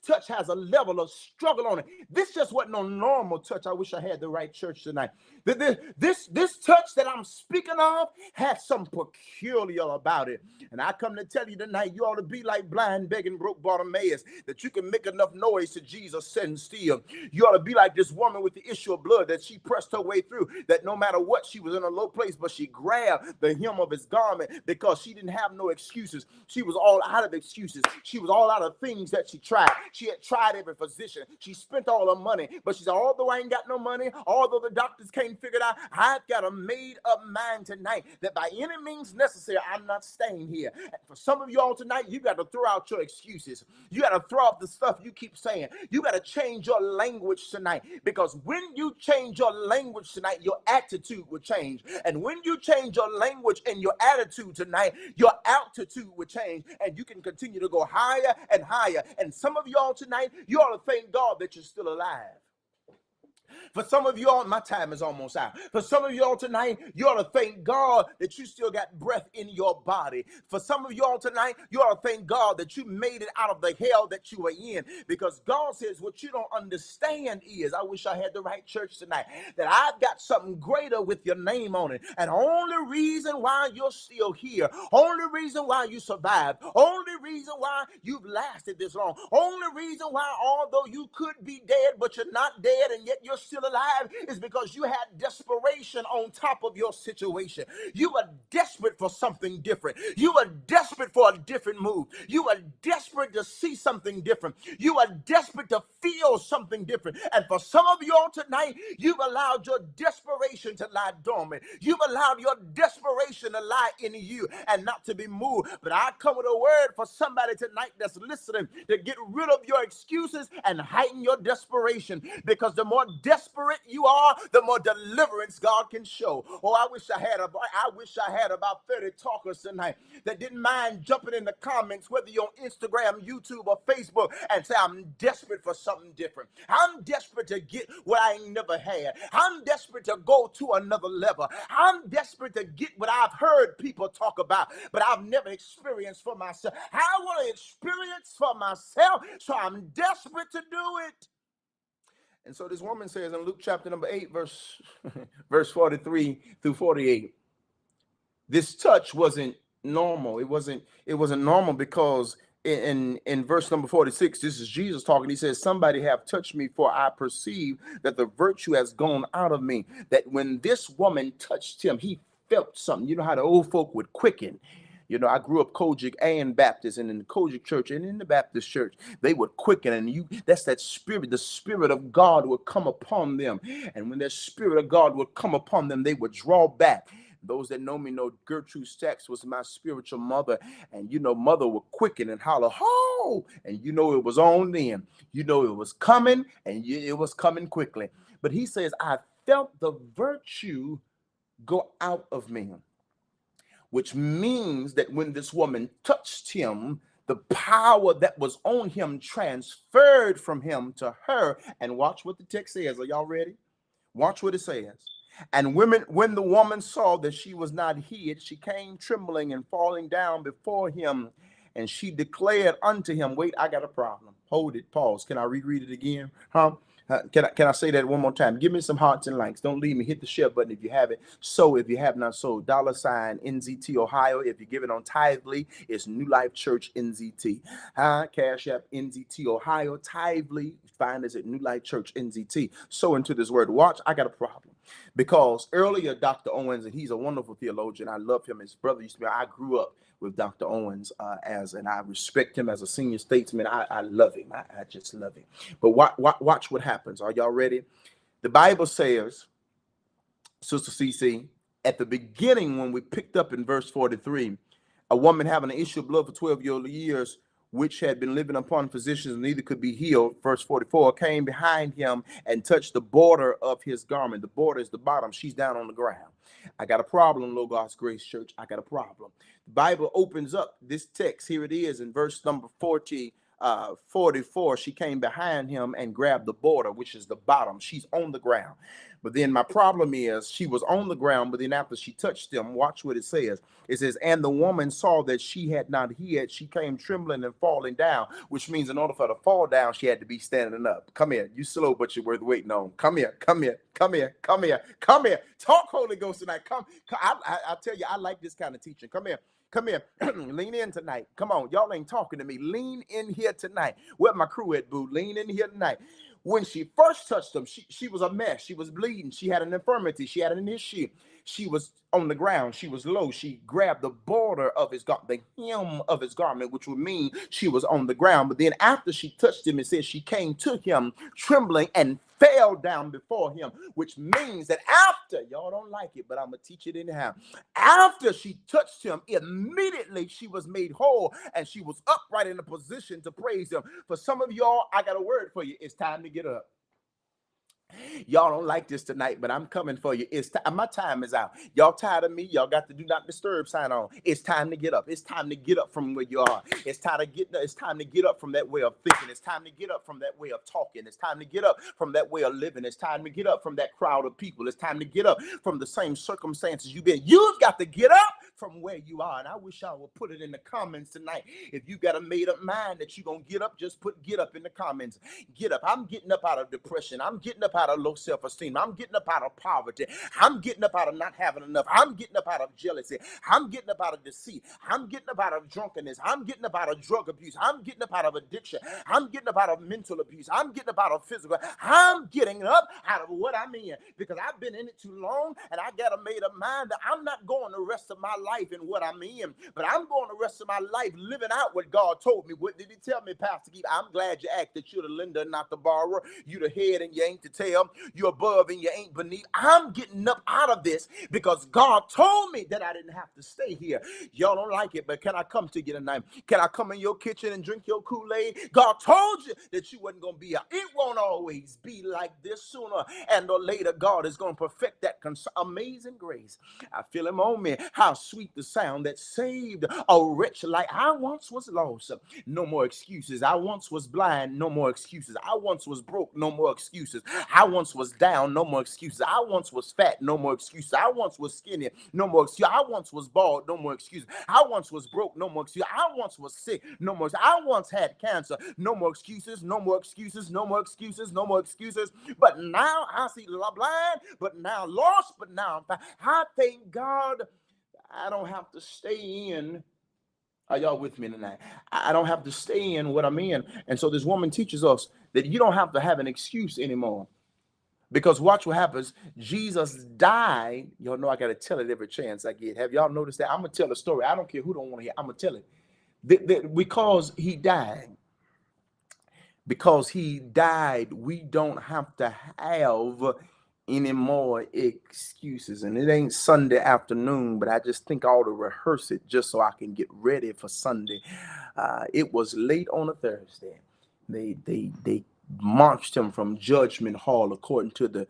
touch has a level of struggle on it. This just wasn't no normal touch. I wish I had the right church tonight. This touch that I'm speaking of has some peculiar about it. And I come to tell you tonight, you ought to be like blind, begging, broke Bartimaeus, that you can make enough noise to Jesus sitting still. You ought to be like this woman with the issue of blood, that she pressed her way through, that no matter what, she was in a low place, but she grabbed the hem of his garment because she didn't have no excuses. She was all out of excuses. She was all out of things that she tried. She had tried every physician. She spent all her money, but she said, although I ain't got no money, although the doctors can't figure it out, I've got a made up mind tonight that by any means necessary, I'm not staying here. And for some of y'all tonight, you got to throw out your excuses. You got to throw out the stuff you keep saying. You got to change your language tonight, because when you change your language tonight, your attitude will change. And when you change your language and your attitude tonight, your altitude will change, and you can continue to go higher and higher. And some of y'all tonight, you ought to thank God that you're still alive. For some of y'all, my time is almost out. For some of y'all tonight, you ought to thank God that you still got breath in your body. For some of y'all tonight, you ought to thank God that you made it out of the hell that you were in. Because God says what you don't understand is, I wish I had the right church tonight, that I've got something greater with your name on it. And only reason why you're still here, only reason why you survived, only reason why you've lasted this long, only reason why, although you could be dead, but you're not dead, and yet you're still alive, is because you had desperation on top of your situation. You were desperate for something different. You were desperate for a different move. You were desperate to see something different. You were desperate to feel something different. And for some of y'all tonight, you've allowed your desperation to lie dormant. You've allowed your desperation to lie in you and not to be moved. But I come with a word for somebody tonight that's listening, to get rid of your excuses and heighten your desperation, because the more desperate you are, the more deliverance God can show. Oh, I wish I had about 30 talkers tonight that didn't mind jumping in the comments, whether you're on Instagram, YouTube, or Facebook, and say, I'm desperate for something different. I'm desperate to get what I ain't never had. I'm desperate to go to another level. I'm desperate to get what I've heard people talk about, but I've never experienced for myself. I want to experience for myself, so I'm desperate to do it. And so this woman says in Luke chapter number 8, verse 43 through 48, this touch wasn't normal. It wasn't normal because in verse number 46, this is Jesus talking. He says, somebody have touched me, for I perceive that the virtue has gone out of me. That when this woman touched him, he felt something. You know how the old folk would quicken. You know, I grew up Kojic and Baptist, and in the Kojic church and in the Baptist church, they would quicken, and that's that spirit, the spirit of God would come upon them. And when that spirit of God would come upon them, they would draw back. Those that know me know Gertrude Stacks was my spiritual mother. And, you know, mother would quicken and holler, ho! And, you know, it was on then. You know, it was coming, and it was coming quickly. But he says, I felt the virtue go out of me, which means that when this woman touched him, the power that was on him transferred from him to her. And watch what the text says. Are y'all ready? Watch what it says. And when the woman saw that she was not hid, she came trembling and falling down before him. And she declared unto him, wait, I got a problem. Hold it, pause. Can I reread it again? Can I say that one more time? Give me some hearts and likes. Don't leave me. Hit the share button if you haven't. So if you have not sold, $ NZT Ohio. If you give it on Tithely, it's New Life Church NZT. Cash App NZT Ohio. Tithely, find us at New Life Church NZT. So into this word. Watch, I got a problem. Because earlier, Dr. Owens, and he's a wonderful theologian. I love him. His brother used to be, I grew up with Dr. Owens and I respect him as a senior statesman. I love him. I just love him. But watch what happens. Are y'all ready? The Bible says, Sister CC, at the beginning when we picked up in verse 43, a woman having an issue of blood for 12 years, which had been living upon physicians and neither could be healed, verse 44, came behind him and touched the border of his garment. The border is the bottom. She's down on the ground. I got a problem, Logos Grace Church. I got a problem. The Bible opens up this text. Here it is in verse number 44. She came behind him and grabbed the border, which is the bottom. She's on the ground. But then my problem is she was on the ground, but then after she touched him, watch what it says. It says, and the woman saw that she had not hid. She came trembling and falling down, which means in order for her to fall down, she had to be standing up. Come here. You slow, but you're worth waiting on. Come here. Come here. Come here. Come here. Come here. Talk Holy Ghost tonight. Come. I tell you, I like this kind of teaching. Come here. Come here. Lean in tonight. Come on. Y'all ain't talking to me. Lean in here tonight. Where my crew at, boo? Lean in here tonight. When she first touched him, she was a mess. She was bleeding. She had an infirmity. She had an issue. She was on the ground. She was low. She grabbed the border of his garment, the hem of his garment, which would mean she was on the ground. But then after she touched him, it says she came to him trembling and fell down before him, which means that after, y'all don't like it, but I'm going to teach it anyhow. After she touched him, immediately she was made whole and she was upright in a position to praise him. For some of y'all, I got a word for you. It's time to get up. Y'all don't like this tonight, but I'm coming for you. It's time. My time is out. Y'all tired of me? Y'all got the do not disturb sign on. It's time to get up. It's time to get up from where you are. It's time to get up from that way of thinking. It's time to get up from that way of talking. It's time to get up from that way of living. It's time to get up from that crowd of people. It's time to get up from the same circumstances you've been. You've got to get up from where you are. And I wish I would put it in the comments tonight. If you got a made up mind that you're going to get up, just put get up in the comments. Get up. I'm getting up out of depression. I'm getting up out of low self-esteem. I'm getting up out of poverty. I'm getting up out of not having enough. I'm getting up out of jealousy. I'm getting up out of deceit. I'm getting up out of drunkenness. I'm getting up out of drug abuse. I'm getting up out of addiction. I'm getting up out of mental abuse. I'm getting up out of physical. I'm getting up out of what I'm in because I've been in it too long and I got a made up mind that I'm not going the rest of my life in what I'm in, but I'm going the rest of my life living out what God told me. What did he tell me, Pastor Keith? I'm glad you act that you're the lender, not the borrower. You the head and you ain't the tail. You're above and you ain't beneath. I'm getting up out of this because God told me that I didn't have to stay here. Y'all don't like it, but can I come to you tonight? Can I come in your kitchen and drink your Kool-Aid? God told you that you wasn't going to be here. It won't always be like this. Sooner and or later, God is going to perfect that amazing grace. I feel him on me. How sweet the sound that saved a wretch like I once was lost. No more excuses. I once was blind. No more excuses. I once was broke. No more excuses. I once was down. No more excuses. I once was fat. No more excuses. I once was skinny. No more excuses. I once was bald. No more excuses. I once was broke. No more excuses. I once was sick. No more. I once had cancer. No more excuses. No more excuses. No more excuses. No more excuses. But now I see blind. But now lost. But now I'm fine. I thank God I don't have to stay in. Are y'all with me tonight? I don't have to stay in what I'm in. And so this woman teaches us that you don't have to have an excuse anymore. Because watch what happens. Jesus died. Y'all know I got to tell it every chance I get. Have y'all noticed that? I'm going to tell a story. I don't care who don't want to hear. I'm going to tell it. Because he died. Because he died, we don't have to have any more excuses. And it ain't Sunday afternoon, but I just think I ought to rehearse it just so I can get ready for Sunday. It was late on a Thursday. They marched him from Judgment Hall according to the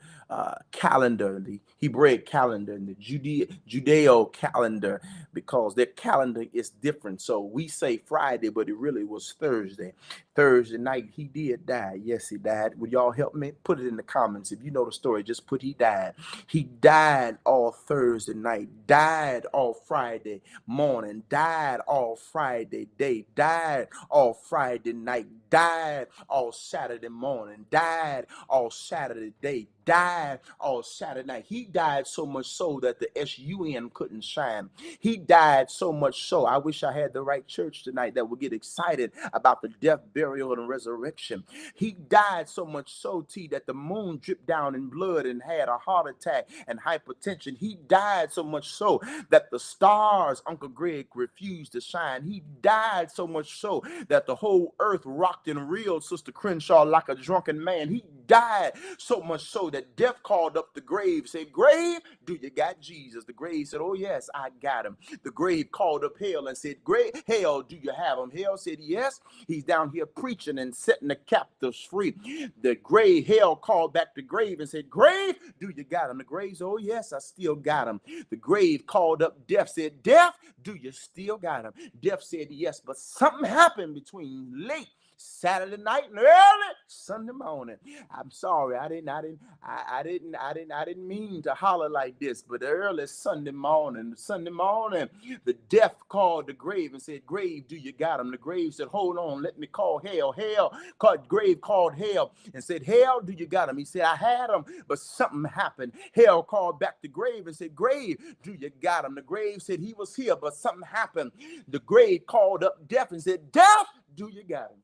calendar, the Hebraic calendar and the Judeo calendar, because their calendar is different. So we say Friday, but it really was Thursday. Thursday night, he did die. Yes, he died. Would y'all help me? Put it in the comments. If you know the story, just put he died. He died all Thursday night, died all Friday morning, died all Friday day, died all Friday night, died all Saturday morning, died all Saturday day, died all Saturday night. He died so much so that the SUN couldn't shine. He died so much so. I wish I had the right church tonight that would get excited about the death, burial, and resurrection. He died so much so, T, that the moon dripped down in blood and had a heart attack and hypertension. He died so much so that the stars, Uncle Greg, refused to shine. He died so much so that the whole earth rocked and reeled, Sister Crenshaw, like a drunken man. He died so much so that death called up the grave, said, "Grave, do you got Jesus?" The grave said, "Oh yes, I got him." The grave called up hell and said, "Grave, hell, do you have him?" Hell said, "Yes, he's down here preaching and setting the captives free." The grave, hell called back the grave and said, "Grave, do you got him?" The grave said, "Oh yes, I still got him." The grave called up death, said, "Death, do you still got him?" Death said, "Yes, but something happened between late Saturday night and early Sunday morning." I'm sorry, I didn't mean to holler like this, but early Sunday morning, the death called the grave and said, "Grave, do you got him?" The grave said, "Hold on, let me call hell." Grave called hell and said, "Hell, do you got him?" He said, "I had him, but something happened." Hell called back the grave and said, "Grave, do you got him?" The grave said, "He was here, but something happened." The grave called up death and said, "Death, do you got him?"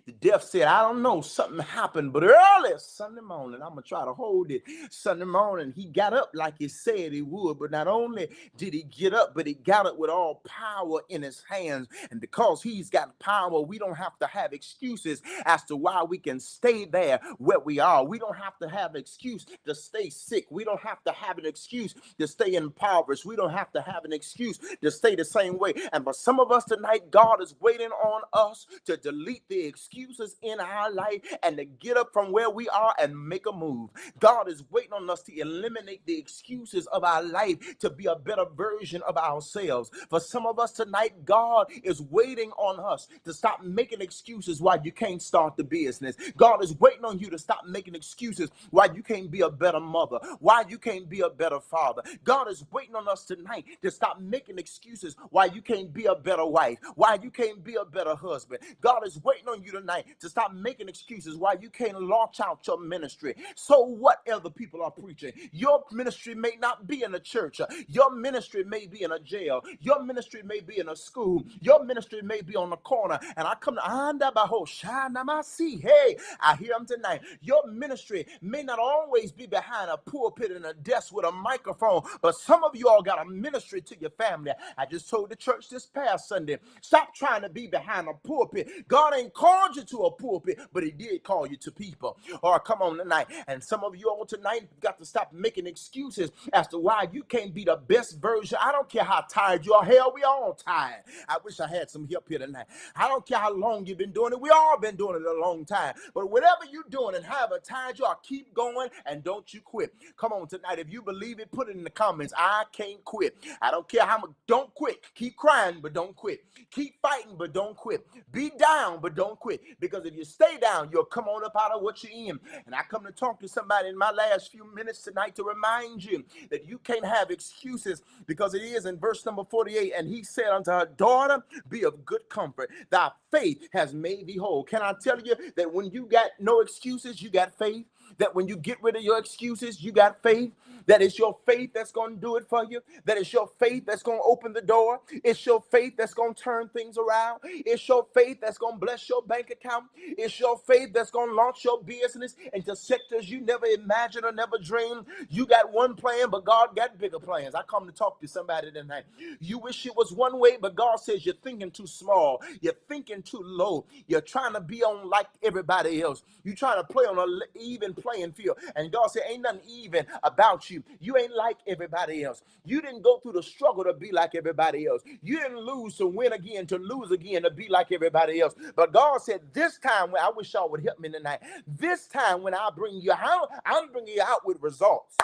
The deaf said, "I don't know, something happened, but early Sunday morning, I'm going to try to hold it." Sunday morning, he got up like he said he would, but not only did he get up, but he got up with all power in his hands. And because he's got power, we don't have to have excuses as to why we can stay there where we are. We don't have to have an excuse to stay sick. We don't have to have an excuse to stay impoverished. We don't have to have an excuse to stay the same way. And for some of us tonight, God is waiting on us to delete the excuses in our life and to get up from where we are and make a move. God is waiting on us to eliminate the excuses of our life to be a better version of ourselves. For some of us tonight, God is waiting on us to stop making excuses why you can't start the business. God is waiting on you to stop making excuses why you can't be a better mother, why you can't be a better father. God is waiting on us tonight to stop making excuses why you can't be a better wife, why you can't be a better husband. God is waiting on you tonight to stop making excuses why you can't launch out your ministry. So what other people are preaching? Your ministry may not be in a church. Your ministry may be in a jail. Your ministry may be in a school. Your ministry may be on the corner. And I come to hey, I hear them tonight. Your ministry may not always be behind a pulpit and a desk with a microphone, but some of you all got a ministry to your family. I just told the church this past Sunday, stop trying to be behind a pulpit. God ain't called you to a pulpit, but he did call you to people. Or come on tonight. And some of you all tonight got to stop making excuses as to why you can't be the best version. I don't care how tired you are. Hell, we all tired. I wish I had some help here tonight. I don't care how long you've been doing it. We all been doing it a long time. But whatever you're doing and however tired you are, keep going and don't you quit. Come on tonight. If you believe it, put it in the comments. I can't quit. I don't care how much. Don't quit. Keep crying, but don't quit. Keep fighting, but don't quit. Be down, but don't quit. Because if you stay down, you'll come on up out of what you're in. And I come to talk to somebody in my last few minutes tonight to remind you that you can't have excuses, because it is in verse number 48. And he said unto her, "Daughter, be of good comfort. Thy faith has made thee whole." Can I tell you that when you got no excuses, you got faith? That when you get rid of your excuses, you got faith? That it's your faith that's going to do it for you. That it's your faith that's going to open the door. It's your faith that's going to turn things around. It's your faith that's going to bless your bank account. It's your faith that's going to launch your business into sectors you never imagined or never dreamed. You got one plan, but God got bigger plans. I come to talk to somebody tonight. You wish it was one way, but God says you're thinking too small. You're thinking too low. You're trying to be on like everybody else. You're trying to play on an even playing field. And God said, ain't nothing even about you. You ain't like everybody else. You didn't go through the struggle to be like everybody else. You didn't lose to win again, to lose again, to be like everybody else. But God said, this time, I wish y'all would help me tonight. This time when I bring you out, I'm bringing you out with results.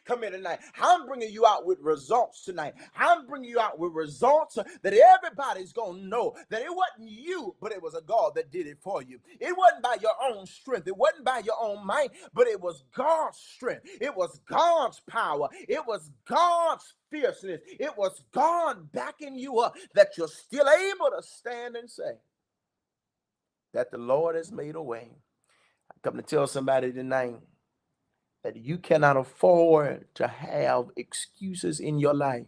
come here tonight. I'm bringing you out with results tonight. I'm bringing you out with results that everybody's going to know that it wasn't you, but it was a God that did it for you. It wasn't by your own strength. It wasn't by your own might, but it was God's strength. It was God's power. It was God's fierceness. It was God backing you up that you're still able to stand and say that the Lord has made a way. I come to tell somebody tonight that you cannot afford to have excuses in your life.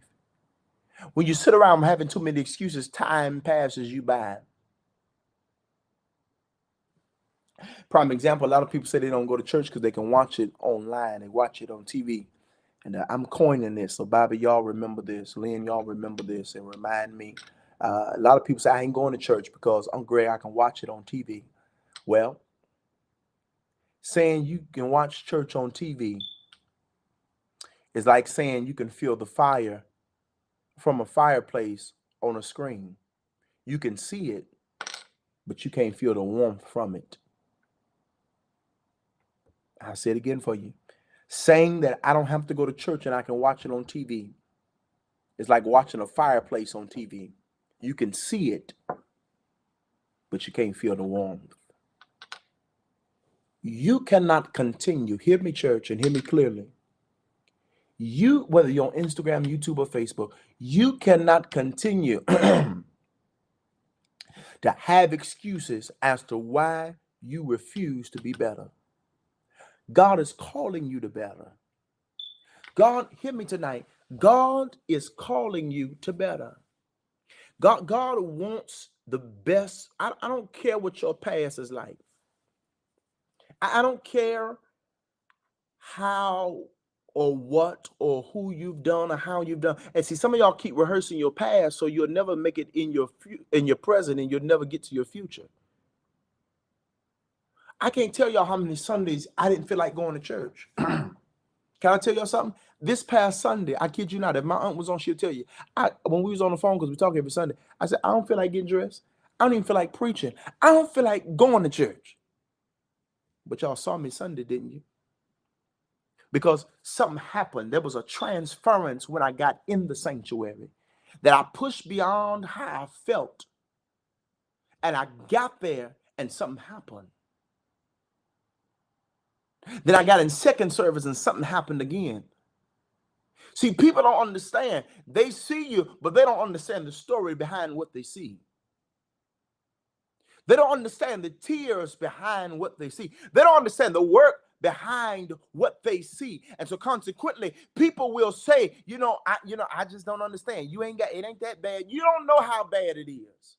When you sit around having too many excuses, time passes you by. Prime example, a lot of people say they don't go to church because they can watch it online. They watch it on TV. And I'm coining this. So, Bobby, y'all remember this. Lynn, y'all remember this and remind me. A lot of people say, I ain't going to church because I'm Greg, I can watch it on TV. Well, saying you can watch church on TV is like saying you can feel the fire from a fireplace on a screen. You can see it, but you can't feel the warmth from it. I'll say it again for you. Saying that I don't have to go to church and I can watch it on TV is like watching a fireplace on TV. You can see it, but you can't feel the warmth. You cannot continue, hear me, church, and hear me clearly. You, whether you're on Instagram, YouTube, or Facebook, you cannot continue to have excuses as to why you refuse to be better. God is calling you to better. God, hear me tonight. God is calling you to better. God wants the best. I don't care what your past is like. I don't care how or what or who you've done or how you've done. And see, some of y'all keep rehearsing your past, so you'll never make it in your present, and you'll never get to your future. I can't tell y'all how many Sundays I didn't feel like going to church. Can I tell y'all something? This past Sunday, I kid you not, if my aunt was on, she'll tell you. When we was on the phone, because we talk every Sunday, I said, I don't feel like getting dressed. I don't even feel like preaching. I don't feel like going to church. But y'all saw me Sunday, didn't you? Because something happened. There was a transference when I got in the sanctuary that I pushed beyond how I felt. And I got there and something happened. Then I got in second service and something happened again. See, people don't understand. They see you, but they don't understand the story behind what they see. They don't understand the tears behind what they see. They don't understand the work behind what they see. And so consequently, people will say, I just don't understand. It ain't that bad. You don't know how bad it is.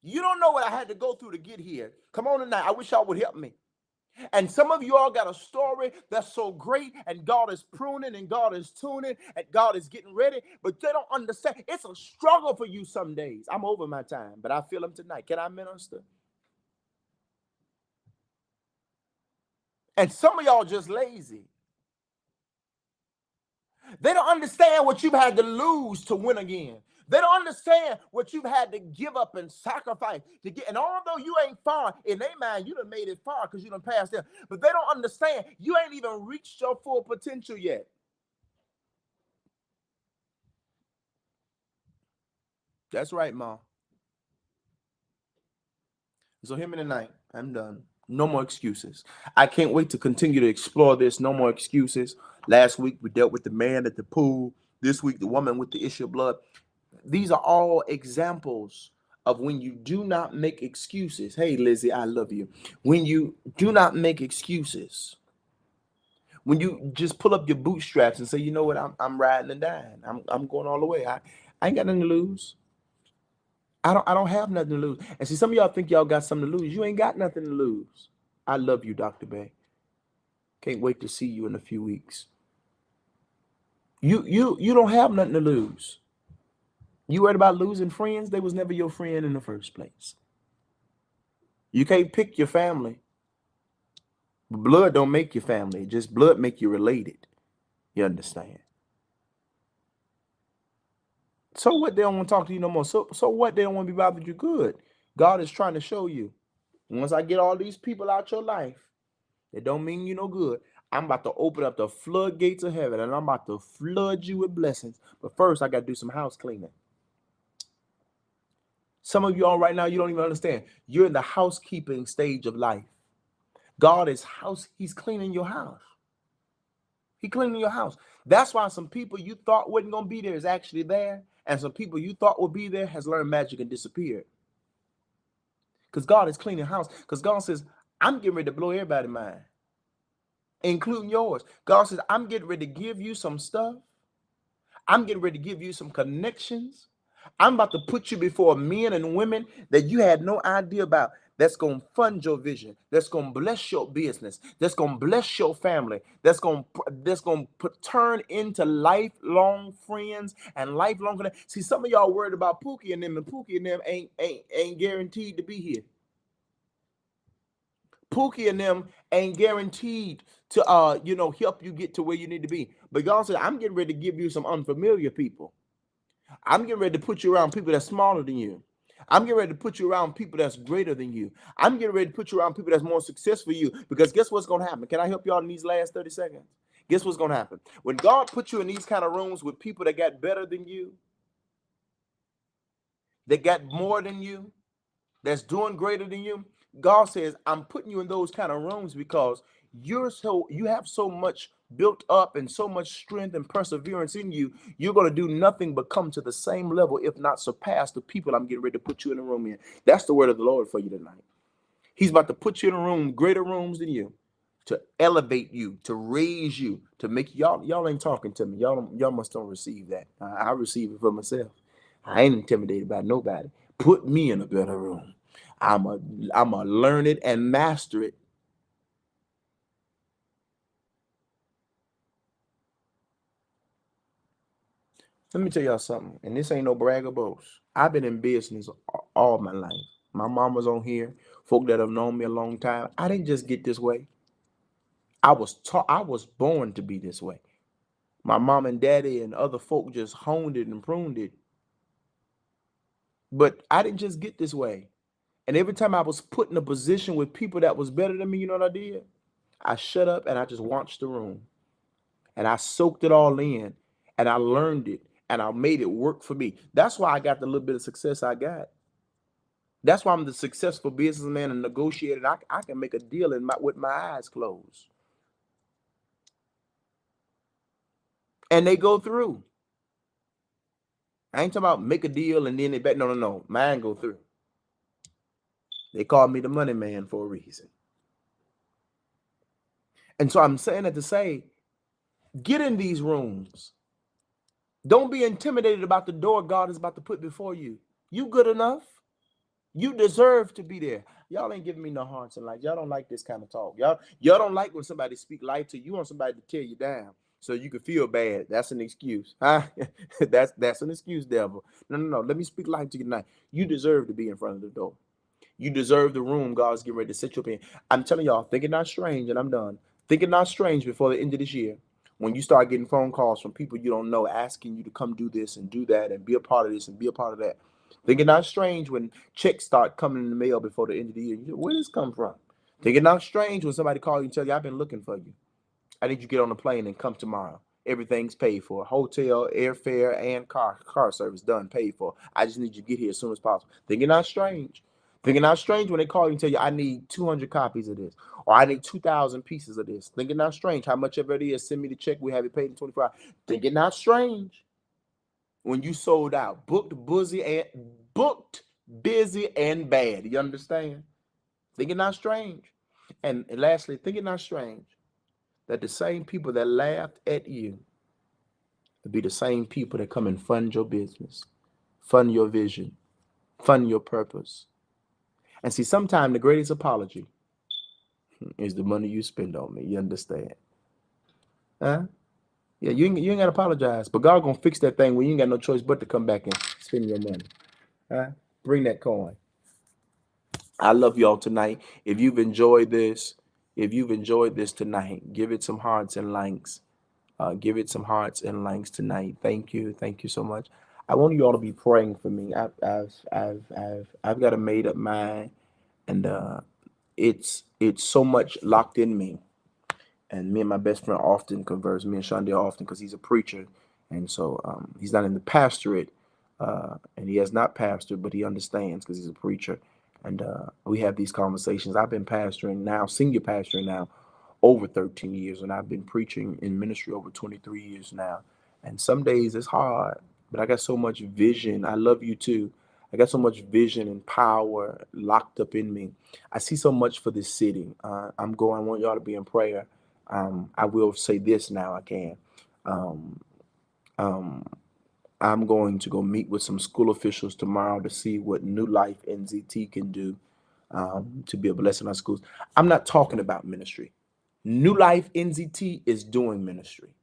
You don't know what I had to go through to get here. Come on tonight. I wish y'all would help me. And some of you all got a story that's so great, and God is pruning, and God is tuning, and God is getting ready, but they don't understand. It's a struggle for you some days. I'm over my time, but I feel them tonight. Can I minister? And some of y'all just lazy. They don't understand what you've had to lose to win again. They don't understand what you've had to give up and sacrifice to get. And although you ain't far, in their mind, you done made it far because you done passed them. But they don't understand you ain't even reached your full potential yet. That's right, Mom. So hear me tonight. I'm done. No more excuses. I can't wait to continue to explore this. No more excuses. Last week, we dealt with the man at the pool. This week, the woman with the issue of blood. These are all examples of when you do not make excuses. Hey, Lizzie, I love you. When you do not make excuses, when you just pull up your bootstraps and say, you know what, I'm riding and dying. I'm going all the way. I ain't got nothing to lose. I don't have nothing to lose. And see, some of y'all think y'all got something to lose. You ain't got nothing to lose. I love you, Dr. Bay. Can't wait to see you in a few weeks. You don't have nothing to lose. You worried about losing friends? They was never your friend in the first place. You can't pick your family. Blood don't make your family. Just blood make you related. You understand? So what? They don't want to talk to you no more. So what? They don't want to be bothered you. Good. God is trying to show you. Once I get all these people out your life, it don't mean you no good. I'm about to open up the floodgates of heaven and I'm about to flood you with blessings. But first, I got to do some house cleaning. Some of y'all right now, you don't even understand. You're in the housekeeping stage of life. God is he's cleaning your house. He's cleaning your house. That's why some people you thought wasn't going to be there is actually there. And some people you thought would be there has learned magic and disappeared. Because God is cleaning house. Because God says, I'm getting ready to blow everybody's mind, including yours. God says, I'm getting ready to give you some stuff. I'm getting ready to give you some connections. I'm about to put you before men and women that you had no idea about. That's going to fund your vision. That's going to bless your business. That's going to bless your family. That's going to turn into lifelong friends and lifelong connections. See, some of y'all worried about Pookie and them, and Pookie and them ain't guaranteed to be here. Pookie and them ain't guaranteed to help you get to where you need to be. But God said, I'm getting ready to give you some unfamiliar people. I'm getting ready to put you around people that's smaller than you. I'm getting ready to put you around people that's greater than you. I'm getting ready to put you around people that's more successful than you. Because guess what's going to happen? Can I help y'all in these last 30 seconds? Guess what's going to happen? When God puts you in these kind of rooms with people that got better than you, that got more than you, that's doing greater than you, God says, I'm putting you in those kind of rooms because you have so much built up and so much strength and perseverance in you. You're going to do nothing but come to the same level, if not surpass the people I'm getting ready to put you in a room in. That's the word of the Lord for you tonight. He's about to put you in a room, greater rooms than you, to elevate you, to raise you, to make y'all ain't talking to me. Y'all must don't receive that. I receive it for myself. I ain't intimidated by nobody. Put me in a better room. I'm a learn it and master it. Let me tell y'all something, and this ain't no brag or boast. I've been in business all my life. My mom was on here. Folk that have known me a long time. I didn't just get this way. I was taught. I was born to be this way. My mom and daddy and other folk just honed it and pruned it. But I didn't just get this way. And every time I was put in a position with people that was better than me, you know what I did? I shut up and I just watched the room. And I soaked it all in. And I learned it. And I made it work for me. That's why I got the little bit of success I got. That's why I'm the successful businessman and negotiator. I can make a deal with my eyes closed. And they go through. I ain't talking about make a deal and then they bet. No. Mine go through. They call me the money man for a reason. And so I'm saying that to say, get in these rooms. Don't be intimidated about the door God is about to put before you. You good enough. You deserve to be there. Y'all ain't giving me no hearts and lights. Y'all don't like this kind of talk. Y'all don't like when somebody speak life to you. You want somebody to tear you down so you can feel bad. That's an excuse. Huh? That's an excuse, devil. No. Let me speak life to you tonight. You deserve to be in front of the door. You deserve the room God's getting ready to set you up in. I'm telling y'all, think it not strange, and I'm done. Think it not strange before the end of this year, when you start getting phone calls from people you don't know asking you to come do this and do that and be a part of this and be a part of that. Think it not strange when checks start coming in the mail before the end of the year. Where does this come from? Think it not strange when somebody calls you and tell you, I've been looking for you. I need you to get on the plane and come tomorrow. Everything's paid for. Hotel, airfare, and car service done, paid for. I just need you to get here as soon as possible. Think it not strange. Think it not strange when they call you and tell you, I need 200 copies of this, or I need 2,000 pieces of this. Think it not strange. How much of it is? Send me the check. We have it paid in 24 hours. Think it not strange when you sold out, booked, busy, and bad. You understand? Think it not strange. And lastly, think it not strange that the same people that laughed at you will be the same people that come and fund your business, fund your vision, fund your purpose. And see, sometimes the greatest apology is the money you spend on me. You understand? Huh? Yeah, you ain't got to apologize. But God going to fix that thing when you ain't got no choice but to come back and spend your money. Huh? Bring that coin. I love y'all tonight. If you've enjoyed this tonight, give it some hearts and likes. Give it some hearts and likes tonight. Thank you so much. I want you all to be praying for me. I've got a made up mind, and it's so much locked in me. and me and my best friend often converse. Me and Shonda often, because he's a preacher, and so he's not in the pastorate, and he has not pastored, but he understands because he's a preacher, and we have these conversations. I've been pastoring now, senior pastoring now, over 13 years, and I've been preaching in ministry over 23 years now. And some days it's hard, but I got so much vision. I love you too. I got so much vision and power locked up in me. I see so much for this city. I'm going. I want y'all to be in prayer. I will say this now. I can. Um, um, I'm going to go meet with some school officials tomorrow to see what New Life NZT can do to be a blessing on schools. I'm not talking about ministry. New Life NZT is doing ministry.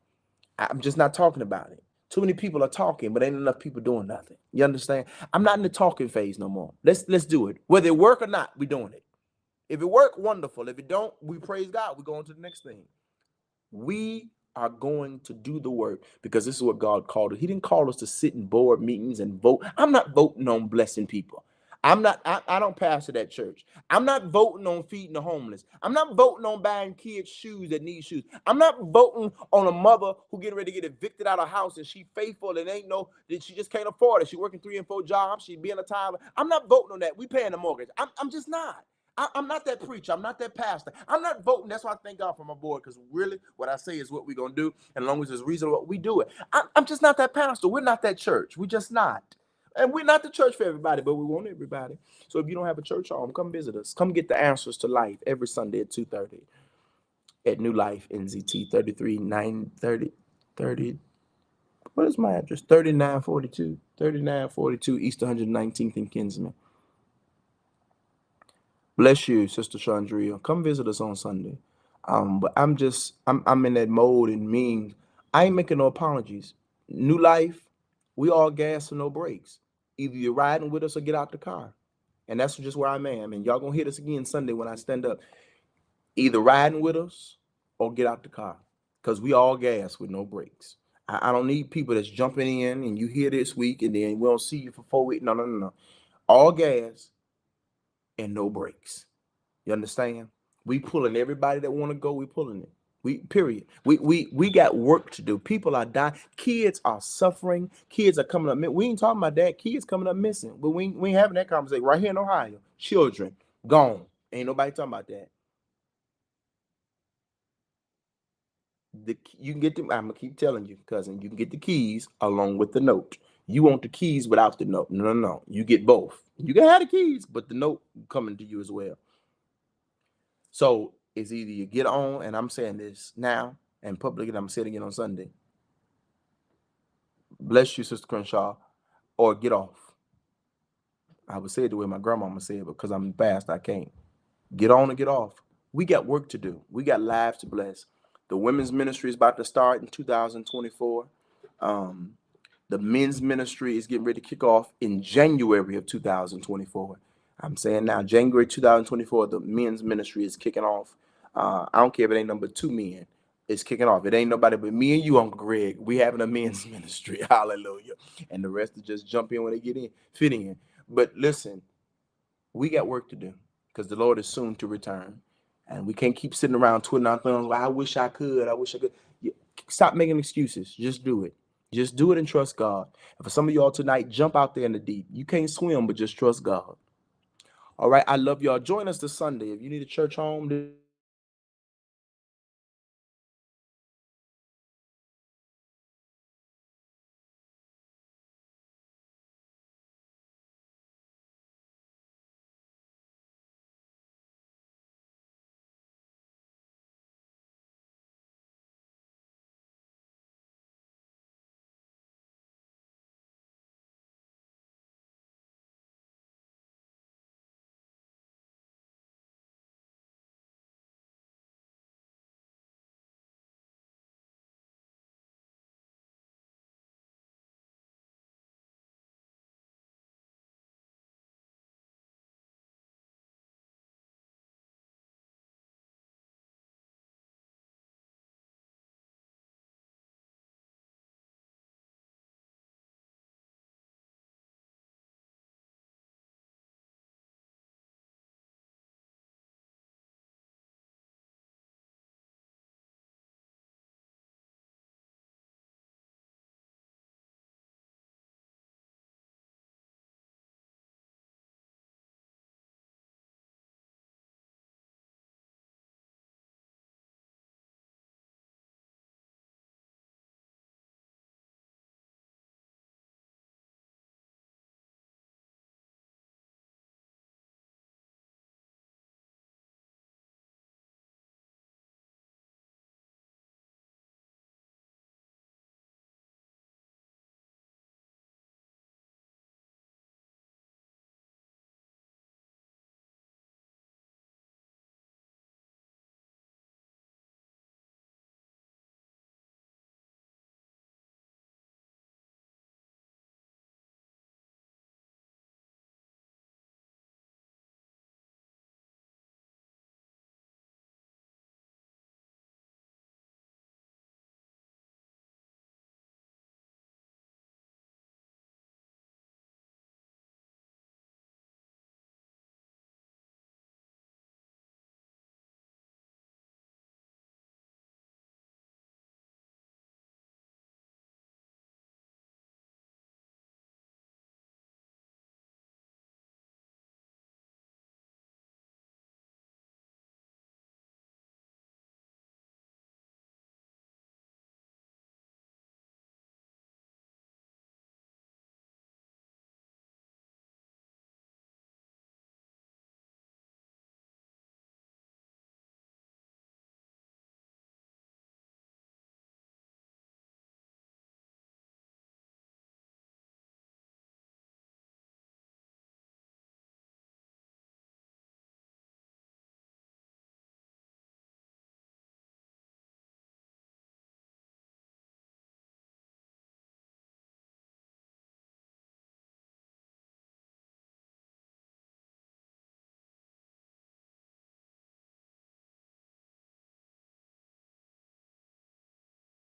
I'm just not talking about it. Too many people are talking, but ain't enough people doing nothing. You understand? I'm not in the talking phase no more. Let's do it. Whether it work or not, we doing it. If it work, wonderful. If it don't, we praise God. We're going to the next thing. We are going to do the work because this is what God called it. He didn't call us to sit in board meetings and vote. I'm not voting on blessing people. I don't pastor that church. I'm not voting on feeding the homeless. I'm not voting on buying kids shoes that need shoes. I'm not voting on a mother who getting ready to get evicted out of house and she faithful and ain't no, that she just can't afford it. She working 3 and 4 jobs. She being a time. I'm not voting on that. We paying the mortgage. I'm just not. I'm not that preacher. I'm not that pastor. I'm not voting. That's why I thank God for my board, because really what I say is what we're going to do. And as long as it's reasonable, we do it. I'm just not that pastor. We're not that church. We're just not. And we're not the church for everybody, but we want everybody. So if you don't have a church home, come visit us. Come get the answers to life every Sunday at 2:30 at New Life NZT 33 930 30. What is my address? 3942 East 119th in Kinsman. Bless you, Sister Chandria. Come visit us on Sunday. But I'm in that mode and means I ain't making no apologies. New Life, we all gas and no brakes. Either you're riding with us or get out the car. And that's just where I'm at. And y'all gonna hear this again Sunday when I stand up. Either riding with us or get out the car. Because we all gas with no brakes. I don't need people that's jumping in and you hear this week and then we don't see you for 4 weeks. No. All gas and no brakes. You understand? We pulling everybody that want to go. We pulling it. Period. We got work to do. People are dying. Kids are suffering. Kids are coming up. We ain't talking about that. Kids coming up missing. But we ain't having that conversation right here in Ohio. Children gone. Ain't nobody talking about that. You can get them. I'm gonna keep telling you, cousin. You can get the keys along with the note. You want the keys without the note? No. You get both. You can have the keys, but the note coming to you as well. So it's either you get on, and I'm saying this now and public, and I'm saying it again on Sunday. Bless you, Sister Crenshaw, or get off. I would say it the way my grandmama said it, because I'm fast, I can't. Get on or get off. We got work to do. We got lives to bless. The women's ministry is about to start in 2024. The men's ministry is getting ready to kick off in January of 2024. I'm saying now, January 2024, the men's ministry is kicking off. I don't care if it ain't number 2 men. It's kicking off. It ain't nobody but me and you, Uncle Greg. We having a men's ministry. Hallelujah. And the rest will just jump in when they get in, fit in. But listen, we got work to do because the Lord is soon to return. And we can't keep sitting around twiddling our thumbs. Well, I wish I could. Stop making excuses. Just do it. Just do it and trust God. And for some of y'all tonight, jump out there in the deep. You can't swim, but just trust God. All right. I love y'all. Join us this Sunday. If you need a church home,